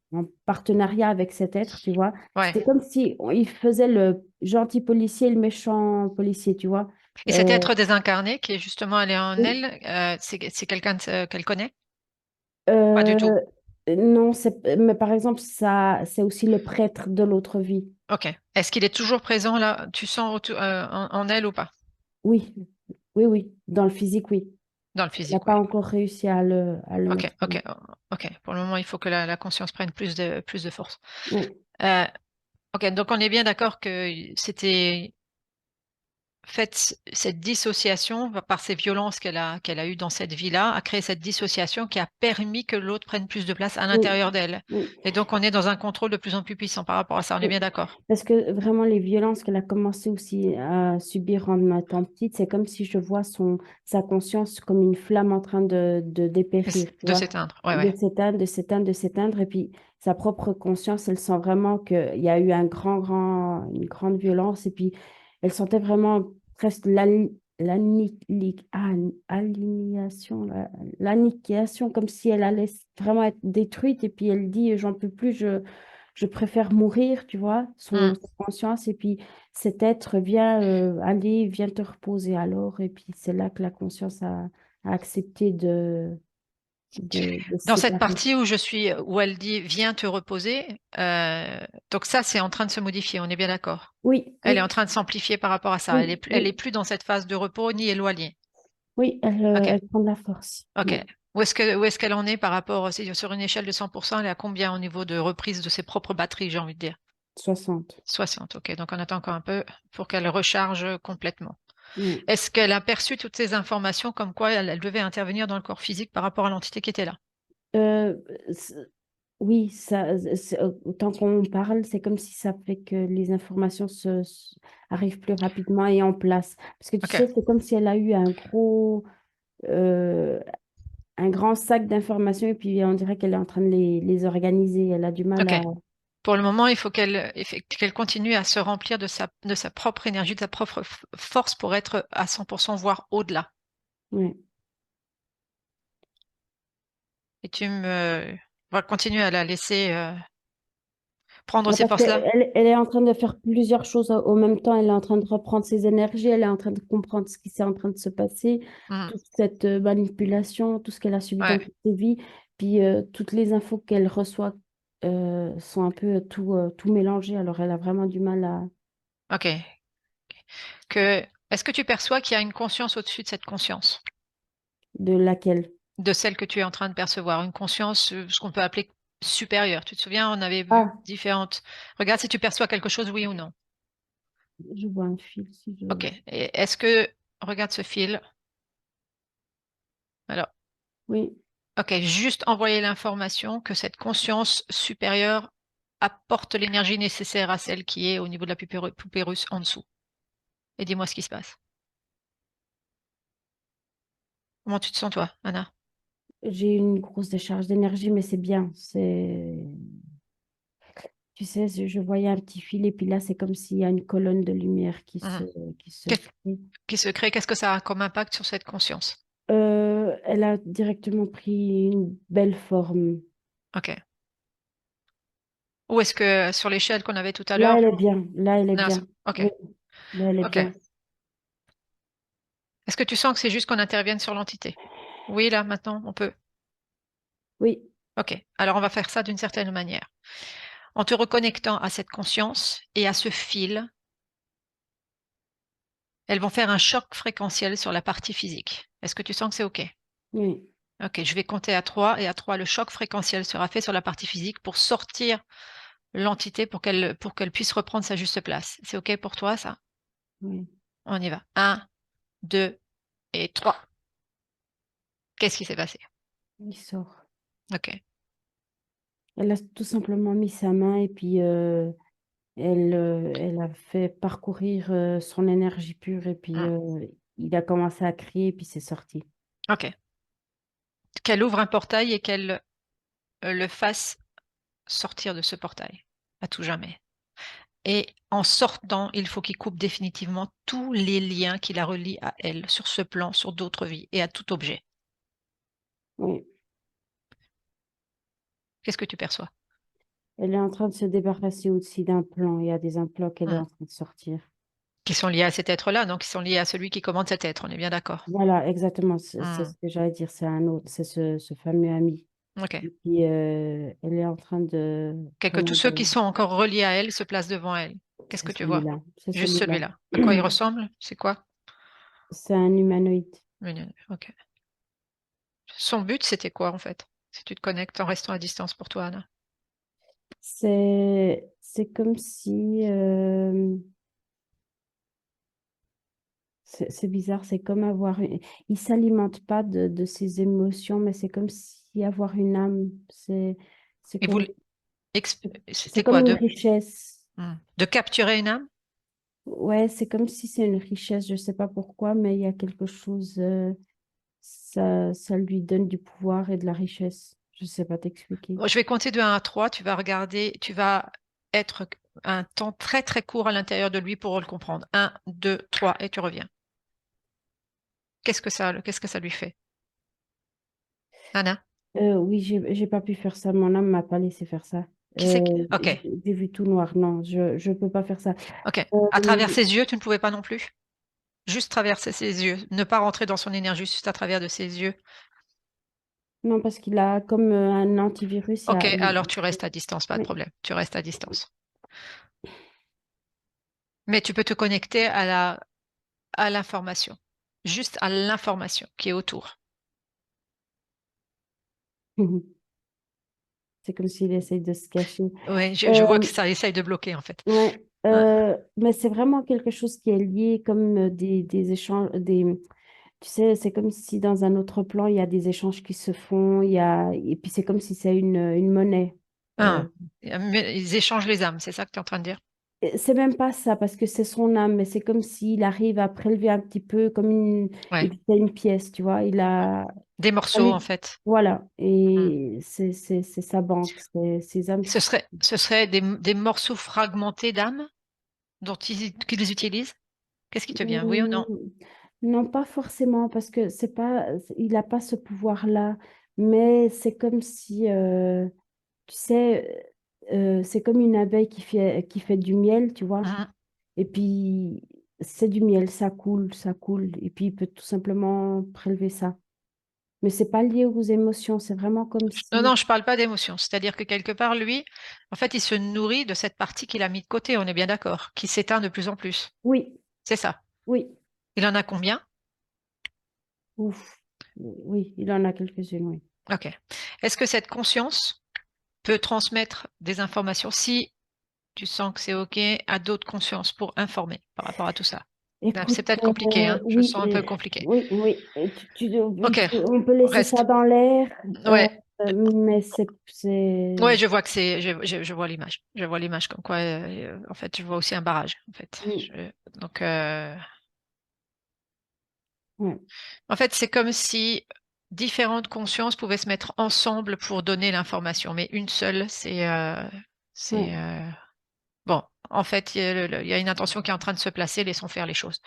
partenariat avec cet être, tu vois. Ouais. C'était comme si il faisait le gentil policier et le méchant policier, tu vois. Et cet Euh, être désincarné qui est justement allé en oui. elle, c'est quelqu'un qu'elle connaît? Pas du Euh, tout. non, mais par exemple, ça, c'est aussi le prêtre de l'autre vie. Ok. Est-ce qu'il est toujours présent là? Tu sens en elle ou pas? Oui, oui, oui. Dans le physique, oui. Dans le Il n'a physique, pas oui. encore réussi à le Ok, mettre. ok, ok. Pour le moment, il faut que la conscience prenne plus de force. Oui, Euh, ok, donc on est bien d'accord que c'était fait cette dissociation par ces violences qu'elle a eues dans cette vie-là, a créé cette dissociation qui a permis que l'autre prenne plus de place à oui, l'intérieur d'elle. oui, Et donc on est dans un contrôle de plus en plus puissant par rapport à ça. On est oui. bien d'accord. Parce que vraiment, les violences qu'elle a commencé aussi à subir en étant petite, c'est comme si je vois sa conscience comme une flamme en train de dépérir, tu De vois, s'éteindre. Ouais, de ouais. s'éteindre, de s'éteindre, de s'éteindre. Et puis, sa propre conscience, elle sent vraiment qu'il y a eu une grande violence. Et puis, elle sentait vraiment presque l'annihilation, l'annihilation, comme si elle allait vraiment être détruite. Et puis, elle dit, j'en peux plus, je préfère mourir, tu vois, Hmm. sa conscience, et puis cet être vient, allez, viens te reposer alors, et puis c'est là que la conscience a accepté de se Dans cette séparer. partie où où elle dit viens te reposer, donc ça c'est en train de se modifier. On est bien d'accord. Oui, Elle est en oui, train de s'amplifier par rapport à ça. oui, Elle est oui, plus dans cette phase de repos ni éloignée. oui, Ok, elle prend de la force. ok. Oui, Où est-ce qu'elle en est par rapport, sur une échelle de 100%, elle est à combien au niveau de reprise de ses propres batteries, j'ai envie de dire? 60. 60, ok. Donc on attend encore un peu pour qu'elle recharge complètement. Oui. Est-ce qu'elle a perçu toutes ces informations comme quoi elle devait intervenir dans le corps physique par rapport à l'entité qui était là? Euh, c- oui, autant qu'on parle, c'est comme si ça fait que les informations arrivent plus rapidement et en place. Parce que tu Ok, sais, c'est comme si elle a eu euh, un grand sac d'informations et puis on dirait qu'elle est en train de les organiser. Elle a du mal ok. à... Pour le moment, il faut qu'elle continue à se remplir de sa propre énergie, de sa propre force pour être à 100%, voire au-delà. Ouais. Et tu me vas continuer à la laisser prendre Ouais, ces parce forces-là. elle est en train de faire plusieurs choses au même temps. Elle est en train de reprendre ses énergies. Elle est en train de comprendre ce qui s'est en train de se passer, Hmm. toute cette manipulation, tout ce qu'elle a subi dans Ouais, toute sa vie. Puis toutes les infos qu'elle reçoit sont un peu tout mélangées. Alors elle a vraiment du mal à... ok. Est-ce que tu perçois qu'il y a une conscience au-dessus de cette conscience, De laquelle? de celle que tu es en train de percevoir, une conscience, ce qu'on peut appeler supérieure. Tu te souviens, on avait vu Ah, différentes. Regarde si tu perçois quelque chose, oui ou non. je vois un fil. Si je... Ok. Et est-ce que, regarde ce fil. Alors, Oui, ok, juste envoyer l'information que cette conscience supérieure apporte l'énergie nécessaire à celle qui est au niveau de la poupée russe en dessous. Et dis-moi ce qui se passe. Comment tu te sens, toi, Anna? j'ai une grosse décharge d'énergie, mais c'est bien. Tu sais, je voyais un petit fil et puis là, c'est comme s'il y a une colonne de lumière Mhm. qui se Qu'est- crée. Qui se crée? Qu'est-ce que ça a comme impact sur cette conscience? Elle a directement pris une belle forme. Ok. Ou est-ce que sur l'échelle qu'on avait tout à Là, l'heure, elle est bien. Là, elle est non, bien. ok, Oui, là, elle est ok. bien. Est-ce que tu sens que c'est juste qu'on intervienne sur l'entité? Oui, là, maintenant, on peut. Oui, Ok. Alors, on va faire ça d'une certaine manière. En te reconnectant à cette conscience et à ce fil, elles vont faire un choc fréquentiel sur la partie physique. Est-ce que tu sens que c'est ok? oui, Ok, je vais compter à 3 et à 3, le choc fréquentiel sera fait sur la partie physique pour sortir l'entité pour qu'elle puisse reprendre sa juste place. C'est ok pour toi, ça? oui. On y va. Un, 2 et 3. Qu'est-ce qui s'est passé? Il sort. Ok. Elle a tout simplement mis sa main et puis elle a fait parcourir son énergie pure et puis Hmm. il a commencé à crier et puis c'est sorti. Ok. Qu'elle ouvre un portail et qu'elle le fasse sortir de ce portail à tout jamais. Et en sortant, il faut qu'il coupe définitivement tous les liens qui la relient à elle, sur ce plan, sur d'autres vies et à tout objet. Oui. Qu'est-ce que tu perçois? Elle est en train de se débarrasser aussi d'un plan. Il y a des implants qu'elle est Hmm. en train de sortir. Qui sont liés à cet être-là, donc qui sont liés à celui qui commande cet être, on est bien d'accord. Voilà, exactement, c'est Hmm. ce que j'allais dire, c'est un autre, c'est ce fameux ami. Ok. Et puis, elle est en train de, Que tous comment ceux dire, qui sont encore reliés à elle se placent devant elle. Qu'est-ce c'est que tu vois? celui-là, c'est Juste celui-là. celui-là. À quoi il ressemble? C'est quoi? C'est un humanoïde. Ok. Son but, c'était quoi en fait? Si tu te connectes en restant à distance pour toi, Anna. C'est comme si, c'est bizarre, c'est comme avoir, il s'alimente pas de ses émotions, mais c'est comme si avoir une âme, c'est Et vous, comme, c'est c'était comme quoi? une richesse. De capturer une âme? Ouais, c'est comme si c'est une richesse, je sais pas pourquoi, mais il y a quelque chose, ça lui donne du pouvoir et de la richesse. Je sais pas t'expliquer. Bon, je vais compter de 1 à 3. Tu vas regarder, tu vas être un temps très très court à l'intérieur de lui pour le comprendre. Un, 2, 3, et tu reviens. Qu'est-ce que ça lui fait? Anna? Oui, j'ai pas pu faire ça. Mon âme m'a pas laissé faire ça. Qui c'est Ok, J'ai vu tout noir. Non, je peux pas faire ça. ok. À Euh, travers ses yeux, tu ne pouvais pas non plus? Juste traverser ses yeux, ne pas rentrer dans son énergie, juste à travers de ses yeux. non, parce qu'il a comme un antivirus. Ok, alors tu restes à distance, pas de Oui. problème. Tu restes à distance. Mais tu peux te connecter à l'information, juste à l'information qui est autour. C'est comme s'il essaye de se cacher. Oui, je vois que Euh, ça essaye de bloquer en fait. ouais. Ouais. Mais c'est vraiment quelque chose qui est lié comme des échanges, tu sais, c'est comme si dans un autre plan, il y a des échanges qui se font, et puis c'est comme si c'est une monnaie. Euh, Ah, mais ils échangent les âmes, c'est ça que tu es en train de dire? Et c'est même pas ça, parce que c'est son âme, mais c'est comme s'il arrive à prélever un petit peu, comme Ouais. il fait une pièce, tu vois. Des Ça morceaux en lui- fait. voilà, Hmm. et c'est sa banque, c'est ses âmes. Ce serait des morceaux fragmentés d'âme qu'ils utilisent? Qu'est-ce qui te vient? Oui ou Hmm, non? non, pas forcément, parce que c'est pas, il n'a pas ce pouvoir-là, mais c'est comme si, tu sais, c'est comme une abeille qui fait du miel, tu vois. Mhm. Et puis, c'est du miel, ça coule. Et puis, il peut tout simplement prélever ça. Mais c'est pas lié aux émotions, c'est vraiment comme Non, si... non, je parle pas d'émotion. C'est-à-dire que quelque part, lui, en fait, il se nourrit de cette partie qu'il a mis de côté, on est bien d'accord, qui s'éteint de plus en plus. Oui, C'est ça. oui, Il en a combien? ouf. Oui, il en a quelques-unes, oui. Ok. Est-ce que cette conscience peut transmettre des informations si tu sens que c'est ok à d'autres consciences pour informer par rapport à tout ça? C'est Écoute, peut-être compliqué, hein? Je le oui, sens un peu compliqué. oui, oui. Ok, On peut laisser ça reste. dans l'air, Ouais. mais Ouais, je vois que c'est, je vois l'image. Je vois l'image comme quoi, en fait, je vois aussi un barrage, en fait. Mm, Donc, ouais, en fait, c'est comme si différentes consciences pouvaient se mettre ensemble pour donner l'information, mais une seule, c'est, ouais. bon. En fait, il y a une intention qui est en train de se placer. Laissons faire les choses.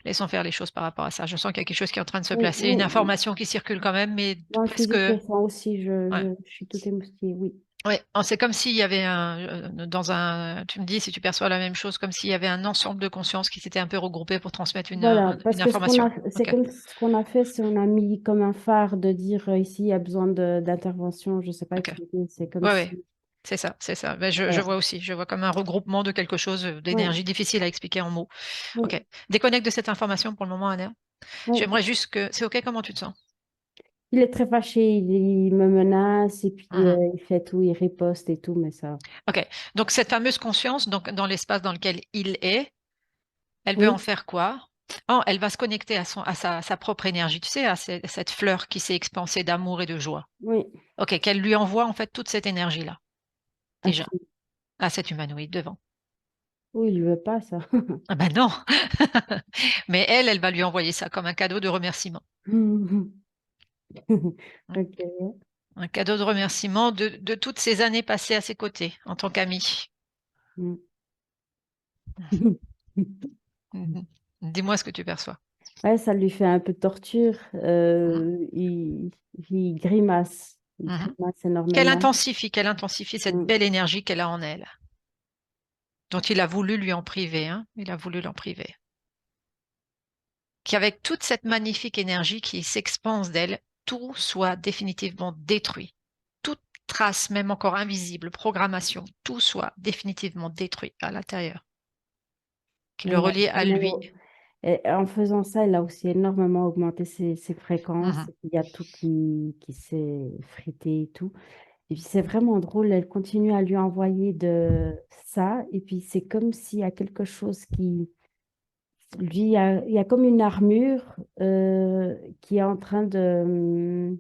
Laissons faire les choses par rapport à ça. Je sens qu'il y a quelque chose qui est en train de se Oui, placer, une oui. information qui circule quand même, mais Dans le presque. physique, je sens aussi, Ouais. je suis tout émoustillée, oui. Ouais, c'est comme s'il y avait dans un, tu me dis si tu perçois la même chose, comme s'il y avait un ensemble de consciences qui s'étaient un peu regroupées pour transmettre Voilà, une parce que information. c'est Ok, comme ce qu'on a fait, c'est on a mis comme un phare de dire ici il y a besoin d'intervention, je ne sais pas ok. expliquer, c'est comme Ouais, si, ouais, c'est ça, c'est ça. Ben, je voilà. vois aussi, je vois comme un regroupement de quelque chose, Ouais, d'énergie difficile à expliquer en mots. oui, Ok, déconnecte de cette information pour le moment, Anna. oui. J'aimerais juste que, c'est ok, comment tu te sens? Il est très fâché, il me menace et puis Mhm. il fait tout, il riposte et tout, mais ça, Ok, donc cette fameuse conscience, donc dans l'espace dans lequel il est, elle veut en oui, faire quoi? Oh, elle va se connecter à sa propre énergie, tu sais, cette fleur qui s'est expansée d'amour et de joie. oui, Ok, qu'elle lui envoie en fait toute cette énergie-là, à déjà, qui? à cet humanoïde devant. Oui, il veut pas ça. Ah ben non! Mais elle va lui envoyer ça comme un cadeau de remerciement. Ok. Un cadeau de remerciement de toutes ces années passées à ses côtés en tant qu'ami. Mhm. Dis-moi ce que tu perçois. Ouais, ça lui fait un peu de torture. Mhm. Il grimace. Il Mhm. grimace énormément. Qu'elle intensifie cette Mm. belle énergie qu'elle a en elle. dont il a voulu lui en priver, hein, il a voulu l'en priver. Qu'avec toute cette magnifique énergie qui s'expanse d'elle, tout soit définitivement détruit. Toute trace, même encore invisible, programmation, tout soit définitivement détruit à l'intérieur, qui Mais le relie à lui. et en faisant ça, elle a aussi énormément augmenté ses fréquences. Mhm. Il y a tout qui s'est frité et tout. Et puis c'est vraiment drôle, elle continue à lui envoyer de ça. Et puis c'est comme s'il y a quelque chose qui... Lui, il y a comme une armure qui est en train de...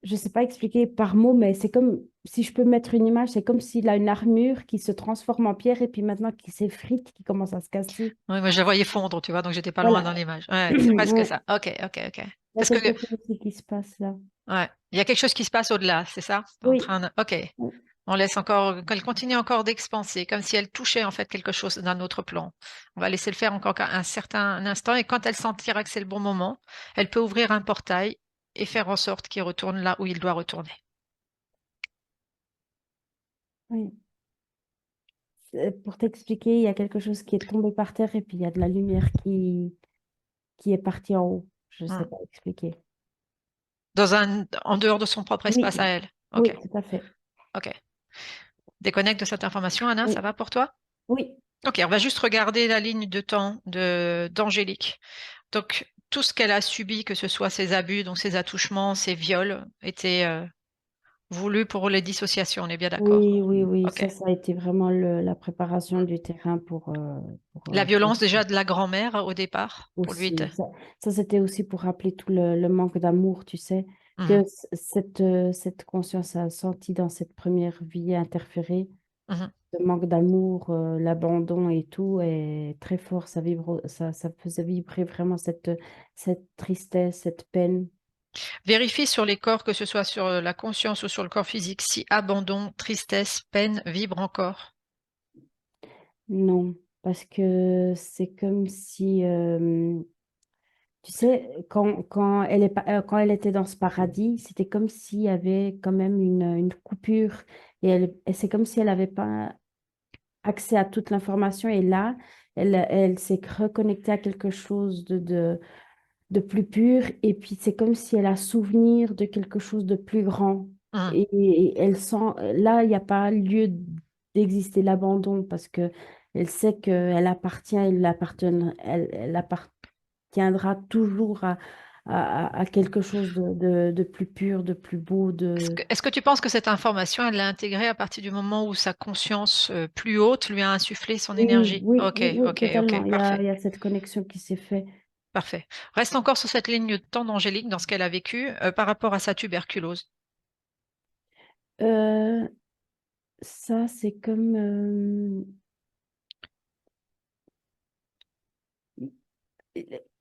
Je ne sais pas expliquer par mots, mais c'est comme, si je peux mettre une image, c'est comme s'il a une armure qui se transforme en pierre et puis maintenant qui s'effrite, qui commence à se casser. Oui, moi je la voyais fondre, tu vois, donc j'étais pas loin dans Voilà. l'image. Ouais, c'est presque Ouais. ça. Ok, ok, ok. Il y a Parce que quelque chose aussi qui se passe là. ouais, il y a quelque chose qui se passe au-delà, c'est ça? En Oui. train de... Ok. On laisse encore, qu'elle continue encore d'expanser, comme si elle touchait en fait quelque chose d'un autre plan. On va laisser le faire encore un certain instant et quand elle sentira que c'est le bon moment, elle peut ouvrir un portail et faire en sorte qu'il retourne là où il doit retourner. Oui. Pour t'expliquer, il y a quelque chose qui est tombé par terre et puis il y a de la lumière qui est partie en haut. Je ne sais Hmm. pas expliquer. En dehors de son propre Oui, espace à elle. Ok, oui, tout à fait. ok. Déconnecte de cette information, Anna, ça Oui, va pour toi? oui, Ok, on va juste regarder la ligne de temps d'Angélique. Donc, tout ce qu'elle a subi, que ce soit ses abus, donc ses attouchements, ses viols, étaient voulus pour les dissociations, on est bien d'accord. oui, oui, oui. Ok. Ça a été vraiment la préparation du terrain La violence déjà de la grand-mère au départ, pour lui. aussi. C'était aussi pour rappeler tout le manque d'amour, tu sais, Mhm, que cette conscience a senti dans cette première vie interférée. mhm. Le manque d'amour, l'abandon et tout est très fort. Ça faisait vibrer vraiment cette tristesse, cette peine. Vérifie sur les corps, que ce soit sur la conscience ou sur le corps physique, si abandon, tristesse, peine vibrent encore. Non, parce que c'est comme si, tu sais, quand elle était dans ce paradis, c'était comme s'il y avait quand même une coupure et c'est comme si elle n'avait pas accès à toute l'information et là, elle s'est reconnectée à quelque chose de plus pur et puis c'est comme si elle a souvenir de quelque chose de plus grand Mhm. et elle sent là il n'y a pas lieu d'exister l'abandon parce que elle sait qu'elle appartient elle appartiendra toujours à quelque chose de plus pur de plus beau de Est-ce que tu penses que cette information, elle l'a intégrée à partir du moment où sa conscience plus haute lui a insufflé son oui énergie? oui Ok, oui oui ok, ok, totalement parfait, il y a cette connexion qui s'est faite. parfait. Reste encore sur cette ligne de temps d'Angélique dans ce qu'elle a vécu par rapport à sa tuberculose. Euh, ça c'est comme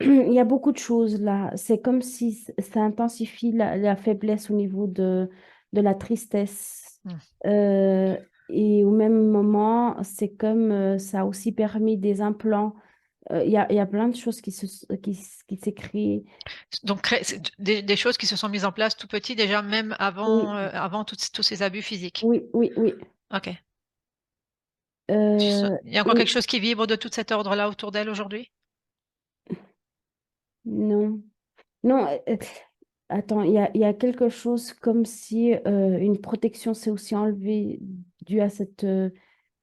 il y a beaucoup de choses là. C'est comme si ça intensifie la faiblesse au niveau de la tristesse. Hmm. Euh, et au même moment, c'est comme ça a aussi permis des implants. Il y a plein de choses qui s'est créé. Donc, c'est des choses qui se sont mises en place tout petit, déjà même avant, Oui, avant tous ces abus physiques. oui, oui, oui. Ok. Euh, Il y a encore quelque et chose qui vibre de tout cet ordre-là autour d'elle aujourd'hui? non, non. Attends, il y a quelque chose comme si une protection s'est aussi enlevée due à cette.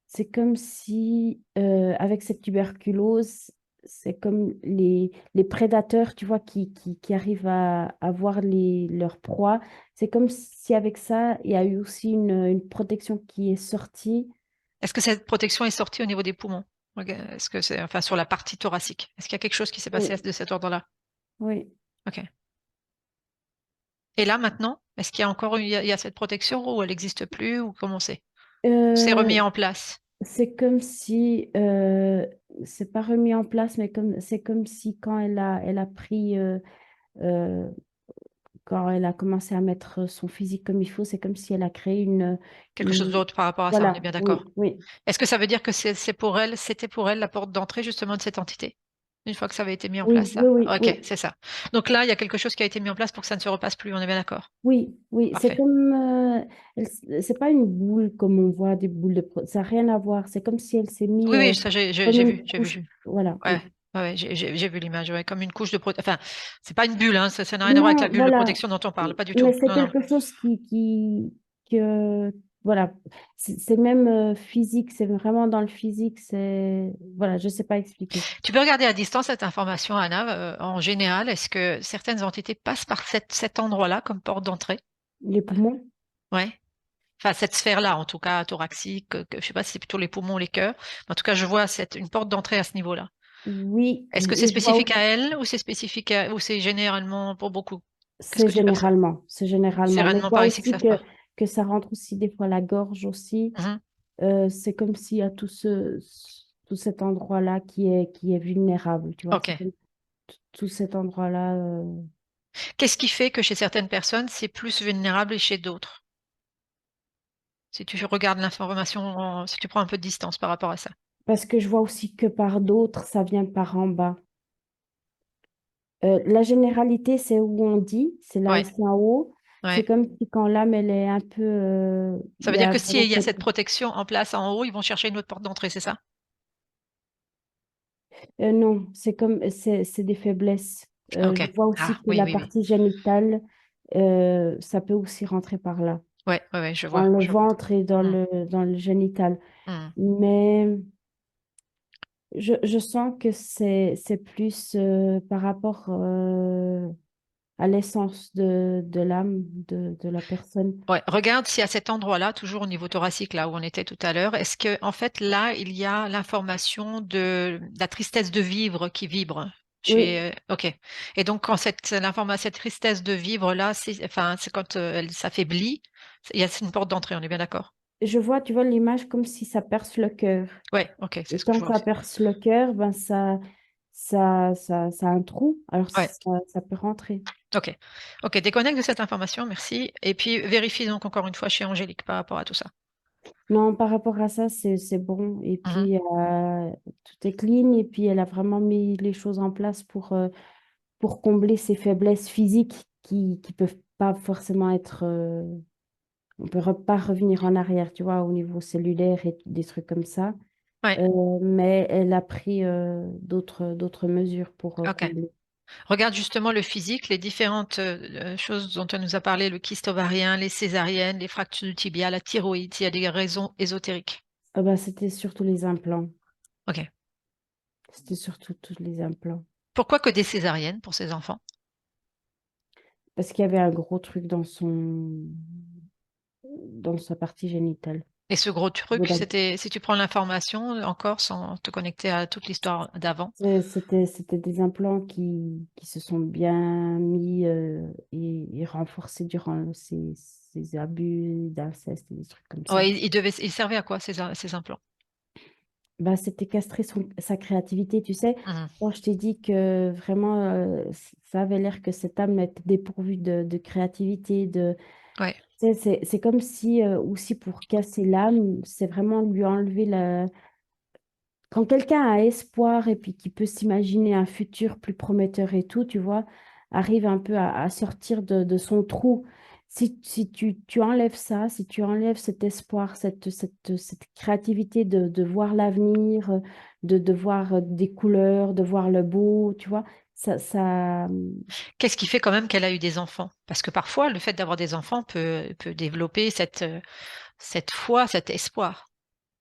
C'est comme si, avec cette tuberculose, c'est comme les prédateurs, tu vois, qui arrivent à voir leurs proies. C'est comme si avec ça, il y a eu aussi une protection qui est sortie. Est-ce que cette protection est sortie au niveau des poumons? Ok. Est-ce que c'est, enfin, sur la partie thoracique? Est-ce qu'il y a quelque chose qui s'est passé Oui, de cet ordre-là? oui. Ok. Et là, maintenant, est-ce qu'il y a encore il y a cette protection ou elle n'existe plus ou comment c'est? C'est Euh, remis en place. c'est comme si, c'est pas remis en place, mais c'est comme si quand elle a pris euh, quand elle a commencé à mettre son physique comme il faut, c'est comme si elle a créé Quelque chose d'autre par rapport à ça, on est voilà, bien d'accord. oui, oui. Est-ce que ça veut dire que c'était pour elle la porte d'entrée justement de cette entité? une fois que ça avait été mis en place, Oui, ça? oui, oui, Ok, oui. c'est ça. Donc là, il y a quelque chose qui a été mis en place pour que ça ne se repasse plus, on est bien d'accord? Oui, oui, c'est Parfait. comme, c'est pas une boule comme on voit des boules ça n'a rien à voir. C'est comme si elle s'est mis Oui, oui, ça j'ai comme j'ai une vu, j'ai couche. vu. Voilà, Ouais, oui. ouais, j'ai vu l'image, ouais, comme une couche de protection. Enfin, c'est pas une bulle, hein, ça n'a rien à voir avec la Non, bulle de voilà. protection dont on parle, pas du tout. Mais c'est Non, non. quelque chose que, voilà, c'est même physique, c'est vraiment dans le physique, voilà, je sais pas expliquer. Tu peux regarder à distance cette information, Anna. En général, est-ce que certaines entités passent par cet endroit-là comme porte d'entrée? Les poumons? Ouais. Enfin, cette sphère-là, en tout cas, thoracique, je sais pas si c'est plutôt les poumons ou les cœurs. Mais en tout cas, je vois une porte d'entrée à ce niveau-là. Oui, Est-ce que c'est et je vois spécifique à aussi, elle ou c'est spécifique ou c'est généralement pour beaucoup? Qu'est-ce que tu perçois? c'est C'est généralement, mais je réellement vois par ici que aussi ça se passe. que ça rentre aussi des fois la gorge aussi. Mhm. C'est comme s'il y a tout cet endroit-là qui est vulnérable, tu vois, Ok. c'est comme tout cet endroit-là. Qu'est-ce qui fait que chez certaines personnes, c'est plus vulnérable et chez d'autres? Si tu regardes l'information, si tu prends un peu de distance par rapport à ça. Parce que je vois aussi que par d'autres, ça vient par en bas. La généralité, c'est où on dit, c'est là Ouais, ici en haut. C'est ouais. comme si quand l'âme, elle est un peu, Ça il veut y dire a que s'il vraiment y a cette... cette protection en place en haut, ils vont chercher une autre porte d'entrée, c'est ça? Non, c'est des faiblesses. Ok. Je vois Ah, aussi que oui, la oui, oui. partie génitale, ça peut aussi rentrer par là, Ouais, ouais, ouais, je dans vois, le je vois. ventre et Hmm, dans le génital. hmm. Mais je sens que c'est plus par rapport à l'essence de l'âme de la personne. Ouais, regarde si à cet endroit-là, toujours au niveau thoracique, là où on était tout à l'heure, est-ce que en fait là, il y a l'information de la tristesse de vivre qui vibre Oui, chez. Ok. Et donc quand l'information, cette tristesse de vivre là, c'est quand elle s'affaiblit, c'est une porte d'entrée. On est bien d'accord? je vois, tu vois, l'image comme si ça perce le cœur. Ouais, ok, c'est Et ce que je quand vois ça aussi. perce le cœur, ben ça a un trou, alors Ouais, ça peut rentrer. ok, ok. Déconnecte de cette information, merci. Et puis vérifie donc encore une fois chez Angélique par rapport à tout ça. Non, par rapport à ça, c'est bon. Et Mhm. puis, tout est clean. Et puis, elle a vraiment mis les choses en place pour combler ses faiblesses physiques qui peuvent pas forcément être... on peut pas revenir en arrière, tu vois, au niveau cellulaire et des trucs comme ça. Ouais, Mais elle a pris d'autres mesures pour ok. combler. Regarde justement le physique, les différentes choses dont on nous a parlé, le kyste ovarien, les césariennes, les fractures du tibia, la thyroïde, il y a des raisons ésotériques. Ah bah, c'était surtout les implants. Ok. C'était surtout tous les implants. Pourquoi que des césariennes pour ces enfants? Parce qu'il y avait un gros truc dans sa partie génitale. Et ce gros Au bout truc, d'un- c'était, si tu prends l'information encore sans te connecter à toute l'histoire d'avant. C'était des implants qui se sont bien mis et renforcés durant ces abus d'inceste et des trucs comme ça. Ouais, ils servaient à quoi ces implants? Bah, c'était castrer sa créativité, tu sais. Mhm. Quand je t'ai dit que vraiment, ça avait l'air que cette âme était dépourvue de créativité, Ouais. tu sais, c'est comme si, aussi pour casser l'âme, c'est vraiment lui enlever la... Quand quelqu'un a espoir et puis qui peut s'imaginer un futur plus prometteur et tout, tu vois, arrive un peu à sortir de son trou. Si tu enlèves ça, si tu enlèves cet espoir, cette créativité de voir l'avenir, de voir des couleurs, de voir le beau, tu vois, ça, Qu'est-ce qui fait quand même qu'elle a eu des enfants? Parce que parfois, le fait d'avoir des enfants peut développer cette foi, cet espoir.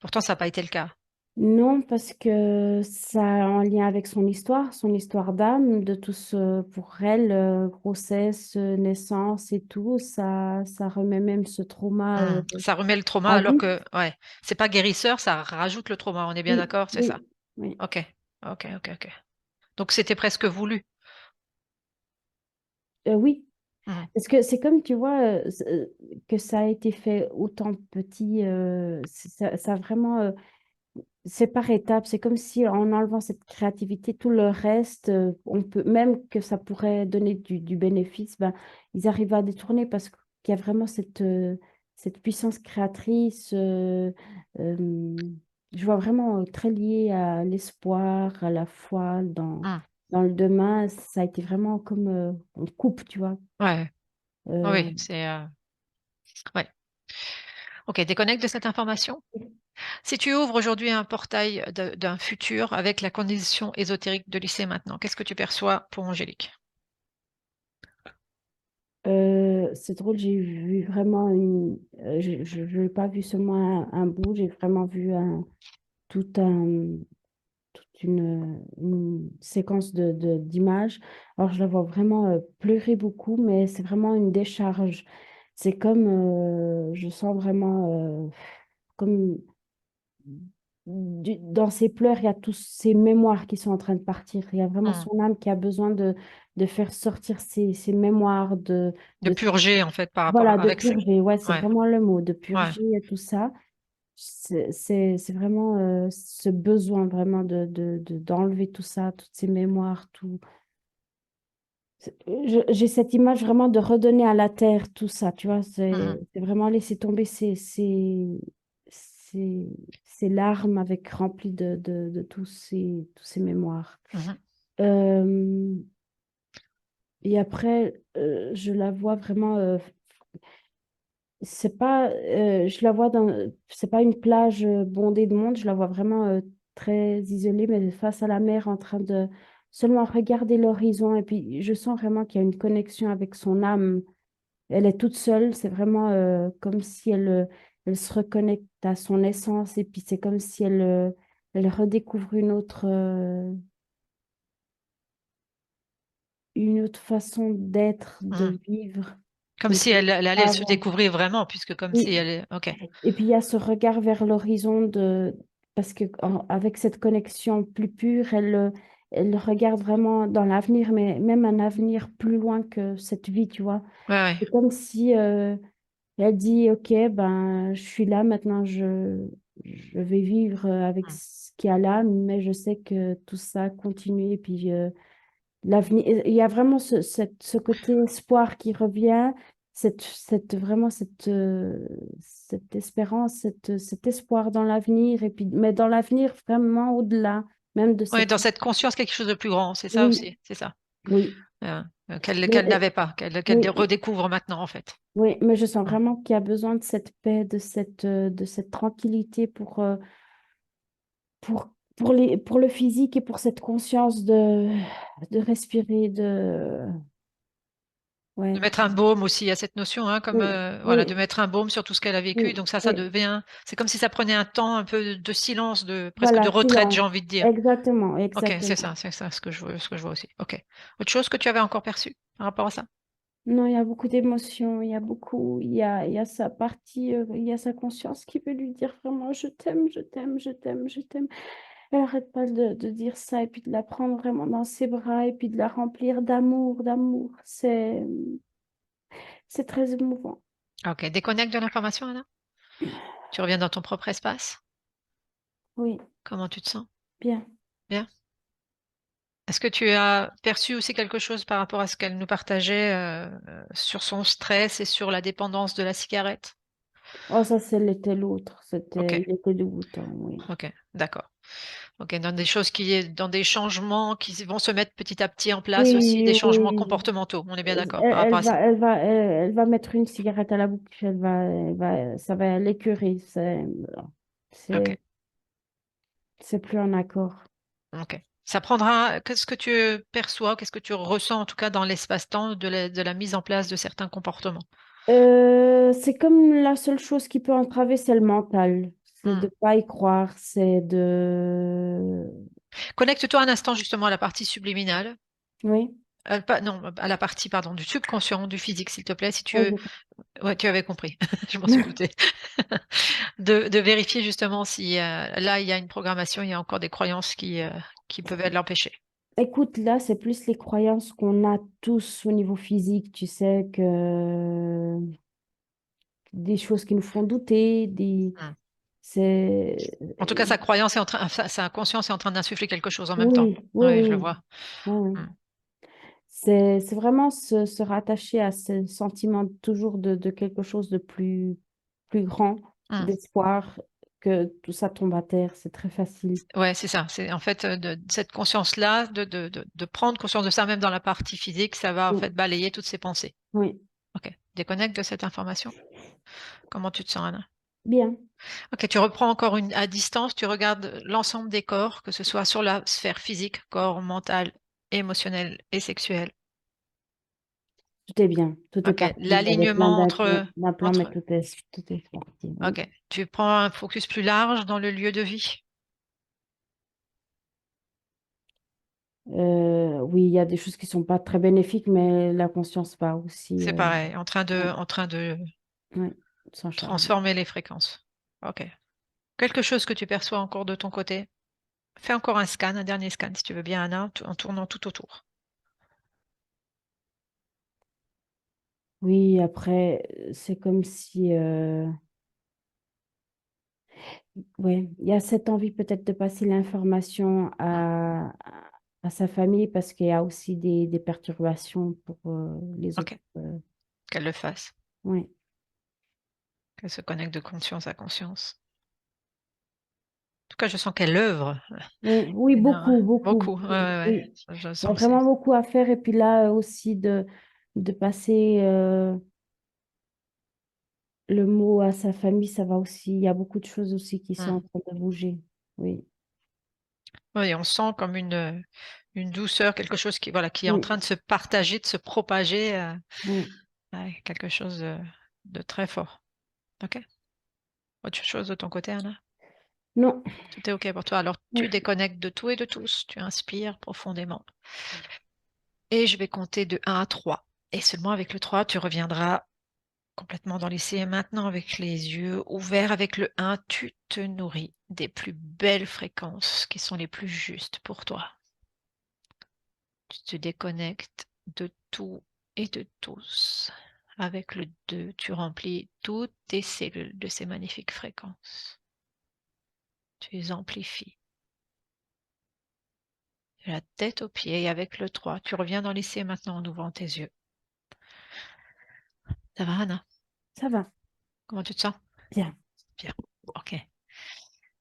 Pourtant, ça n'a pas été le cas. non, parce que ça a en lien avec son histoire d'âme, de tout ce, pour elle, grossesse, naissance et tout, ça remet même ce trauma Ça remet le trauma en alors vie. que, ouais, c'est pas guérisseur, ça rajoute le trauma. On est bien Oui, d'accord, c'est ça. oui, oui. Ok, ok, ok, ok. Donc c'était presque voulu. Oui, Mhm. parce que c'est comme, tu vois, que ça a été fait autant petit, ça a vraiment, c'est par étapes, c'est comme si en enlevant cette créativité, tout le reste, on peut, même que ça pourrait donner du bénéfice, ben, ils arrivent à détourner parce qu'il y a vraiment cette puissance créatrice, je vois vraiment très lié à l'espoir, à la foi Hmm. dans le demain. Ça a été vraiment comme on coupe, tu vois. Ouais, Euh, oui, c'est ouais. Ok, déconnecte de cette information. Si tu ouvres aujourd'hui un portail d'un futur avec la condition ésotérique de lycée maintenant, qu'est-ce que tu perçois pour Angélique? c'est drôle, j'ai vu vraiment je n'ai pas vu seulement un bout, j'ai vraiment vu tout un, toute une séquence d'images. Alors, je la vois vraiment pleurer beaucoup, mais c'est vraiment une décharge. C'est comme, je sens vraiment, comme dans ses pleurs, il y a tous ses mémoires qui sont en train de partir. Il y a vraiment Hmm. son âme qui a besoin de faire sortir ses mémoires, De purger en fait par rapport voilà, de avec ces. purger. Ouais, c'est Ouais, vraiment le mot, de ouais. purger et tout ça. C'est vraiment ce besoin vraiment d'enlever tout ça, toutes ces mémoires, tout. J'ai cette image vraiment de redonner à la terre tout ça, tu vois. Mhm, C'est vraiment laisser tomber ces, ces larmes avec remplies de tous ces mémoires. mhm. Euh, et après, je la vois vraiment. C'est pas, je la vois c'est pas une plage bondée de monde, je la vois vraiment très isolée, mais face à la mer, en train de seulement regarder l'horizon. Et puis, je sens vraiment qu'il y a une connexion avec son âme. Elle est toute seule, c'est vraiment comme si elle se reconnecte à son essence. Et puis, c'est comme si elle redécouvre une autre façon d'être, Mhm. de vivre Comme qu'elle ne si connaissait elle allait pas se avant. découvrir vraiment, puisque comme si Oui. elle est. Ok. Et puis il y a ce regard vers l'horizon parce que avec cette connexion plus pure, elle regarde vraiment dans l'avenir, mais même un avenir plus loin que cette vie, tu vois. Ouais, ouais. C'est comme si elle dit, OK, ben je suis là maintenant, je vais vivre avec Mhm. ce qu'il y a là, mais je sais que tout ça continue. Et puis l'avenir, il y a vraiment ce côté espoir qui revient, vraiment cette espérance, cet espoir dans l'avenir, et puis, mais dans l'avenir vraiment au-delà, même de Ouais, cette... dans cette conscience, quelque chose de plus grand, c'est ça Oui, aussi, c'est ça. oui, Qu'elle mais, n'avait pas, qu'elle oui, redécouvre maintenant, en fait. oui, mais je sens Mhm. vraiment qu'il y a besoin de cette paix, de cette tranquillité pour le physique et pour cette conscience de respirer, De ouais, mettre un baume aussi à cette notion, hein, comme oui, voilà, de oui, mettre un baume sur tout ce qu'elle a vécu. oui, Donc ça oui. devient, c'est comme si ça prenait un temps un peu de silence, de presque de Voilà, retraite, j'ai silence. envie de dire. Exactement, Ok, exactement. c'est ça ce que je vois aussi. Ok. Autre chose que tu avais encore perçu par rapport à ça? Non, il y a beaucoup d'émotions, il y a beaucoup, il y a sa partie, il y a sa conscience qui veut lui dire vraiment je t'aime, je t'aime, je t'aime, je t'aime. Elle arrête pas de dire ça et puis de la prendre vraiment dans ses bras et puis de la remplir d'amour, d'amour. C'est très émouvant. Ok, déconnecte de l'information, Anna. Tu reviens dans ton propre espace. Oui, Comment tu te sens? bien. Bien. Est-ce que tu as perçu aussi quelque chose par rapport à ce qu'elle nous partageait sur son stress et sur la dépendance de la cigarette? Oh, ça, c'était l'autre. Ok, Il était dégoûtant, oui. ok, d'accord. Ok, dans des changements qui vont se mettre petit à petit en place aussi, Oui, des changements oui. comportementaux. On est bien d'accord par rapport à ça. Elle va mettre une cigarette à la bouche, ça va l'écœurer. Ok, C'est, c'est plus en accord. ok. Ça prendra. Qu'est-ce que tu perçois, qu'est-ce que tu ressens en tout cas dans l'espace-temps de la mise en place de certains comportements? C'est comme la seule chose qui peut entraver, c'est le mental. C'est de Hmm. pas y croire, c'est de... Connecte-toi un instant justement à la partie subliminale. Oui, Non, à la partie, pardon, du subconscient, du physique, s'il te plaît, si oui, tu, ouais, tu avais compris, je m'en suis doutée. De vérifier justement si là, il y a une programmation, il y a encore des croyances qui peuvent l'empêcher. écoute, là, c'est plus les croyances qu'on a tous au niveau physique, tu sais, que des choses qui nous font douter, Hmm. c'est... En tout cas, sa croyance est en train, enfin, sa conscience est en train d'insuffler quelque chose en même temps. Oui, oui, Oui, je le oui. vois. Oui, oui. Hmm. C'est vraiment se rattacher à ce sentiment toujours de quelque chose de plus grand, Hmm. d'espoir, que tout ça tombe à terre. C'est très facile. Ouais, c'est ça. C'est en fait cette conscience-là, de prendre conscience de ça même dans la partie physique, ça va en Oui, fait balayer toutes ces pensées. oui. Ok. Déconnecte de cette information. Comment tu te sens, Anna? Bien. Ok, tu reprends encore à distance, tu regardes l'ensemble des corps, que ce soit sur la sphère physique, corps mental, émotionnel et sexuel. Tout est bien. Tout est Ok, parti. Il y avait plein l'alignement d'implants, mais entre. tout est parti. Oui. Ok, tu prends un focus plus large dans le lieu de vie. Oui, il y a des choses qui sont pas très bénéfiques, mais la conscience va aussi C'est pareil, ouais, en train de ouais, s'en charger. transformer les fréquences. Ok. Quelque chose que tu perçois encore de ton côté. Fais encore un scan, un dernier scan, si tu veux bien, Anna, en tournant tout autour. Oui, après, c'est comme si, ouais, il y a cette envie peut-être de passer l'information Hmm. à sa famille parce qu'il y a aussi des perturbations pour les autres. Ok, qu'elle le fasse, Ouais. qu'elle se connecte de conscience à conscience. En tout cas, je sens qu'elle œuvre. Oui, oui, Non, beaucoup, beaucoup, beaucoup, ouais, beaucoup. ouais, ouais. Oui, Je le il y a sens aussi. vraiment beaucoup à faire. Et puis là aussi de passer le mot à sa famille, ça va aussi. Il y a beaucoup de choses aussi qui sont en Hmm. train de bouger. Oui, Oui, on sent comme une douceur, quelque chose qui, voilà, qui est en oui, train de se partager, de se propager, oui. ouais, quelque chose de très fort. Ok? Autre chose de ton côté, Anna? Non, Tout est ok pour toi. Alors, tu oui. déconnectes de tout et de tous. Tu inspires profondément. Et je vais compter de 1 à 3. Et seulement avec le 3, tu reviendras complètement dans l'essai. Et maintenant, avec les yeux ouverts, avec le 1, tu te nourris des plus belles fréquences qui sont les plus justes pour toi. Tu te déconnectes de tout et de tous. Avec le 2, tu remplis toutes tes cellules de ces magnifiques fréquences. Tu les amplifies. De la tête aux pieds. Et avec le 3, tu reviens dans l'essai maintenant en ouvrant tes yeux. Ça va, Anna? Ça va. Comment tu te sens? Bien. Bien. Ok.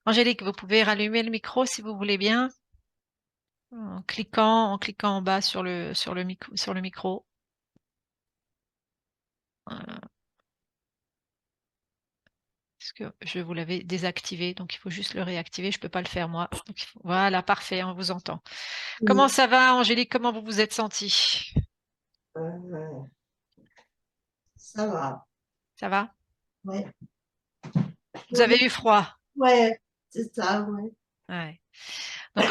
Angélique, vous pouvez rallumer le micro si vous voulez bien, en cliquant en bas sur le micro. Voilà. Parce que je vous l'avais désactivé, donc il faut juste le réactiver. Je ne peux pas le faire moi. Voilà, parfait, on vous entend. Comment Oui, ça va, Angélique? Comment vous vous êtes sentie? euh, ça va. Ça va? Ouais. Vous avez eu froid? Ouais, c'est ça, ouais. Ouais. Donc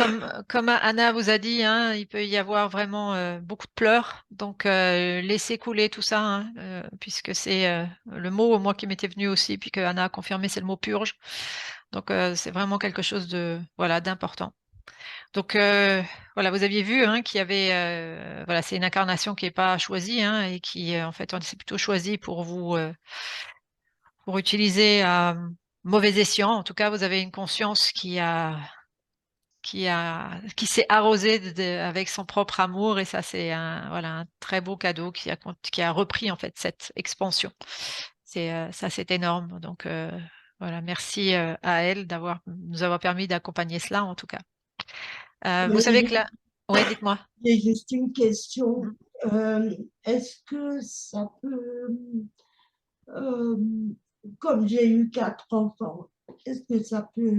comme Anna vous a dit, hein, il peut y avoir vraiment beaucoup de pleurs. Donc laissez couler tout ça, hein, puisque c'est le mot moi qui m'était venu aussi, puis que Anna a confirmé, c'est le mot purge. Donc c'est vraiment quelque chose de voilà d'important. Donc voilà, vous aviez vu hein, qu'il y avait voilà, c'est une incarnation qui n'est pas choisie hein, et qui en fait c'est plutôt choisi pour vous pour utiliser à mauvais escient. En tout cas, vous avez une conscience qui s'est arrosé avec son propre amour et ça c'est un voilà un très beau cadeau qui a repris en fait cette expansion. C'est ça c'est énorme donc voilà merci à elle d'avoir nous avoir permis d'accompagner cela en tout cas. Vous Mais savez que là ouais dites-moi. j'ai juste une question. Mhm. Est-ce que ça peut, euh, comme j'ai eu 4 enfants, est-ce que ça peut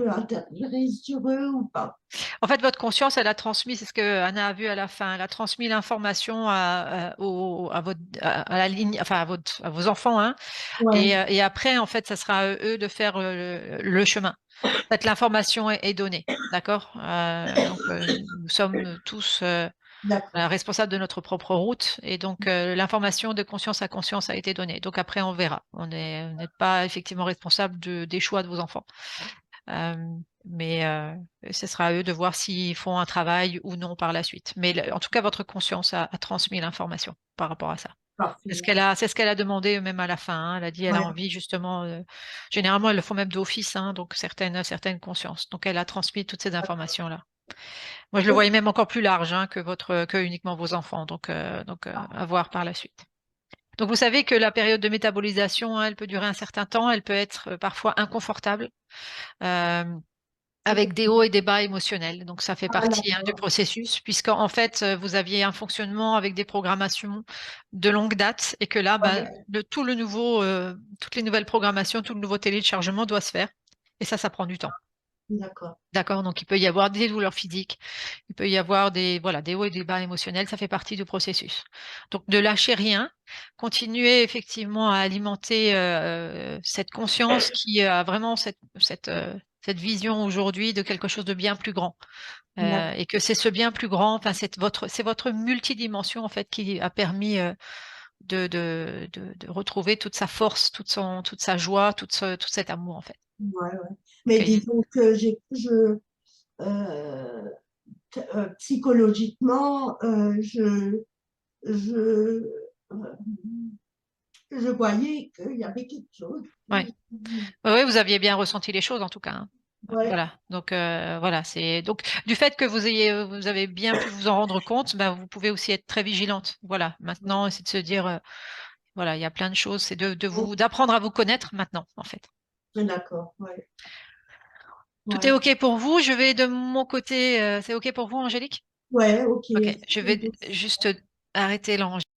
interférer sur eux ou pas? En fait votre conscience elle a transmis c'est ce que Anna a vu à la fin elle a transmis l'information à votre à la ligne enfin à vos enfants hein. Ouais, Et après, en fait, ça sera à eux de faire le chemin. En fait, l'information est donnée, d'accord? Donc, nous sommes tous d'accord, voilà, responsables de notre propre route, et donc l'information de conscience à conscience a été donnée. Donc après, on verra. On n'est pas effectivement responsable des choix de vos enfants, Euh, mais ce sera à eux de voir s'ils font un travail ou non par la suite. Mais en tout cas, votre conscience a transmis l'information par rapport à ça. parfait. C'est ce qu'elle a demandé même à la fin. Hein. Elle a dit elle a Ouais, envie justement. Généralement, elles le font même d'office, hein, donc certaines consciences. Donc elle a transmis toutes ces informations-là. Moi, je le voyais même encore plus large hein, que uniquement vos enfants. Donc à voir par la suite. Donc, vous savez que la période de métabolisation, hein, elle peut durer un certain temps, elle peut être parfois inconfortable, euh, avec des hauts et des bas émotionnels. Donc, ça fait Ah, partie, hein, du d'accord. processus, puisqu'en fait, vous aviez un fonctionnement avec des programmations de longue date et que là, bah, Ouais, tout le nouveau, toutes les nouvelles programmations, tout le nouveau téléchargement doit se faire. Et ça prend du temps. d'accord. D'accord? Donc, il peut y avoir des douleurs physiques, il peut y avoir voilà, des hauts et des bas émotionnels, ça fait partie du processus. Donc, ne lâchez rien, continuez effectivement à alimenter cette conscience qui a vraiment cette vision aujourd'hui de quelque chose de bien plus grand. D'accord. Et que c'est ce bien plus grand, enfin, c'est votre multidimension en fait qui a permis de retrouver toute sa force, toute sa joie, tout cet amour en fait. Ouais, ouais. Donc, Mais disons que euh, psychologiquement, je, euh, je voyais qu'il y avait quelque chose. ouais. Ouais, ouais, vous aviez bien ressenti les choses en tout cas, hein. Ouais, Voilà. Donc voilà, c'est donc du fait que vous avez bien pu vous en rendre compte, ben, vous pouvez aussi être très vigilante. Voilà. Maintenant, c'est de se dire voilà, il y a plein de choses, c'est d'apprendre à vous connaître maintenant en fait. d'accord. Ouais, Tout est ouais. OK pour vous. Je vais de mon côté, c'est OK pour vous, Angélique? Ouais, ok. OK, je vais juste arrêter l'enregistrement.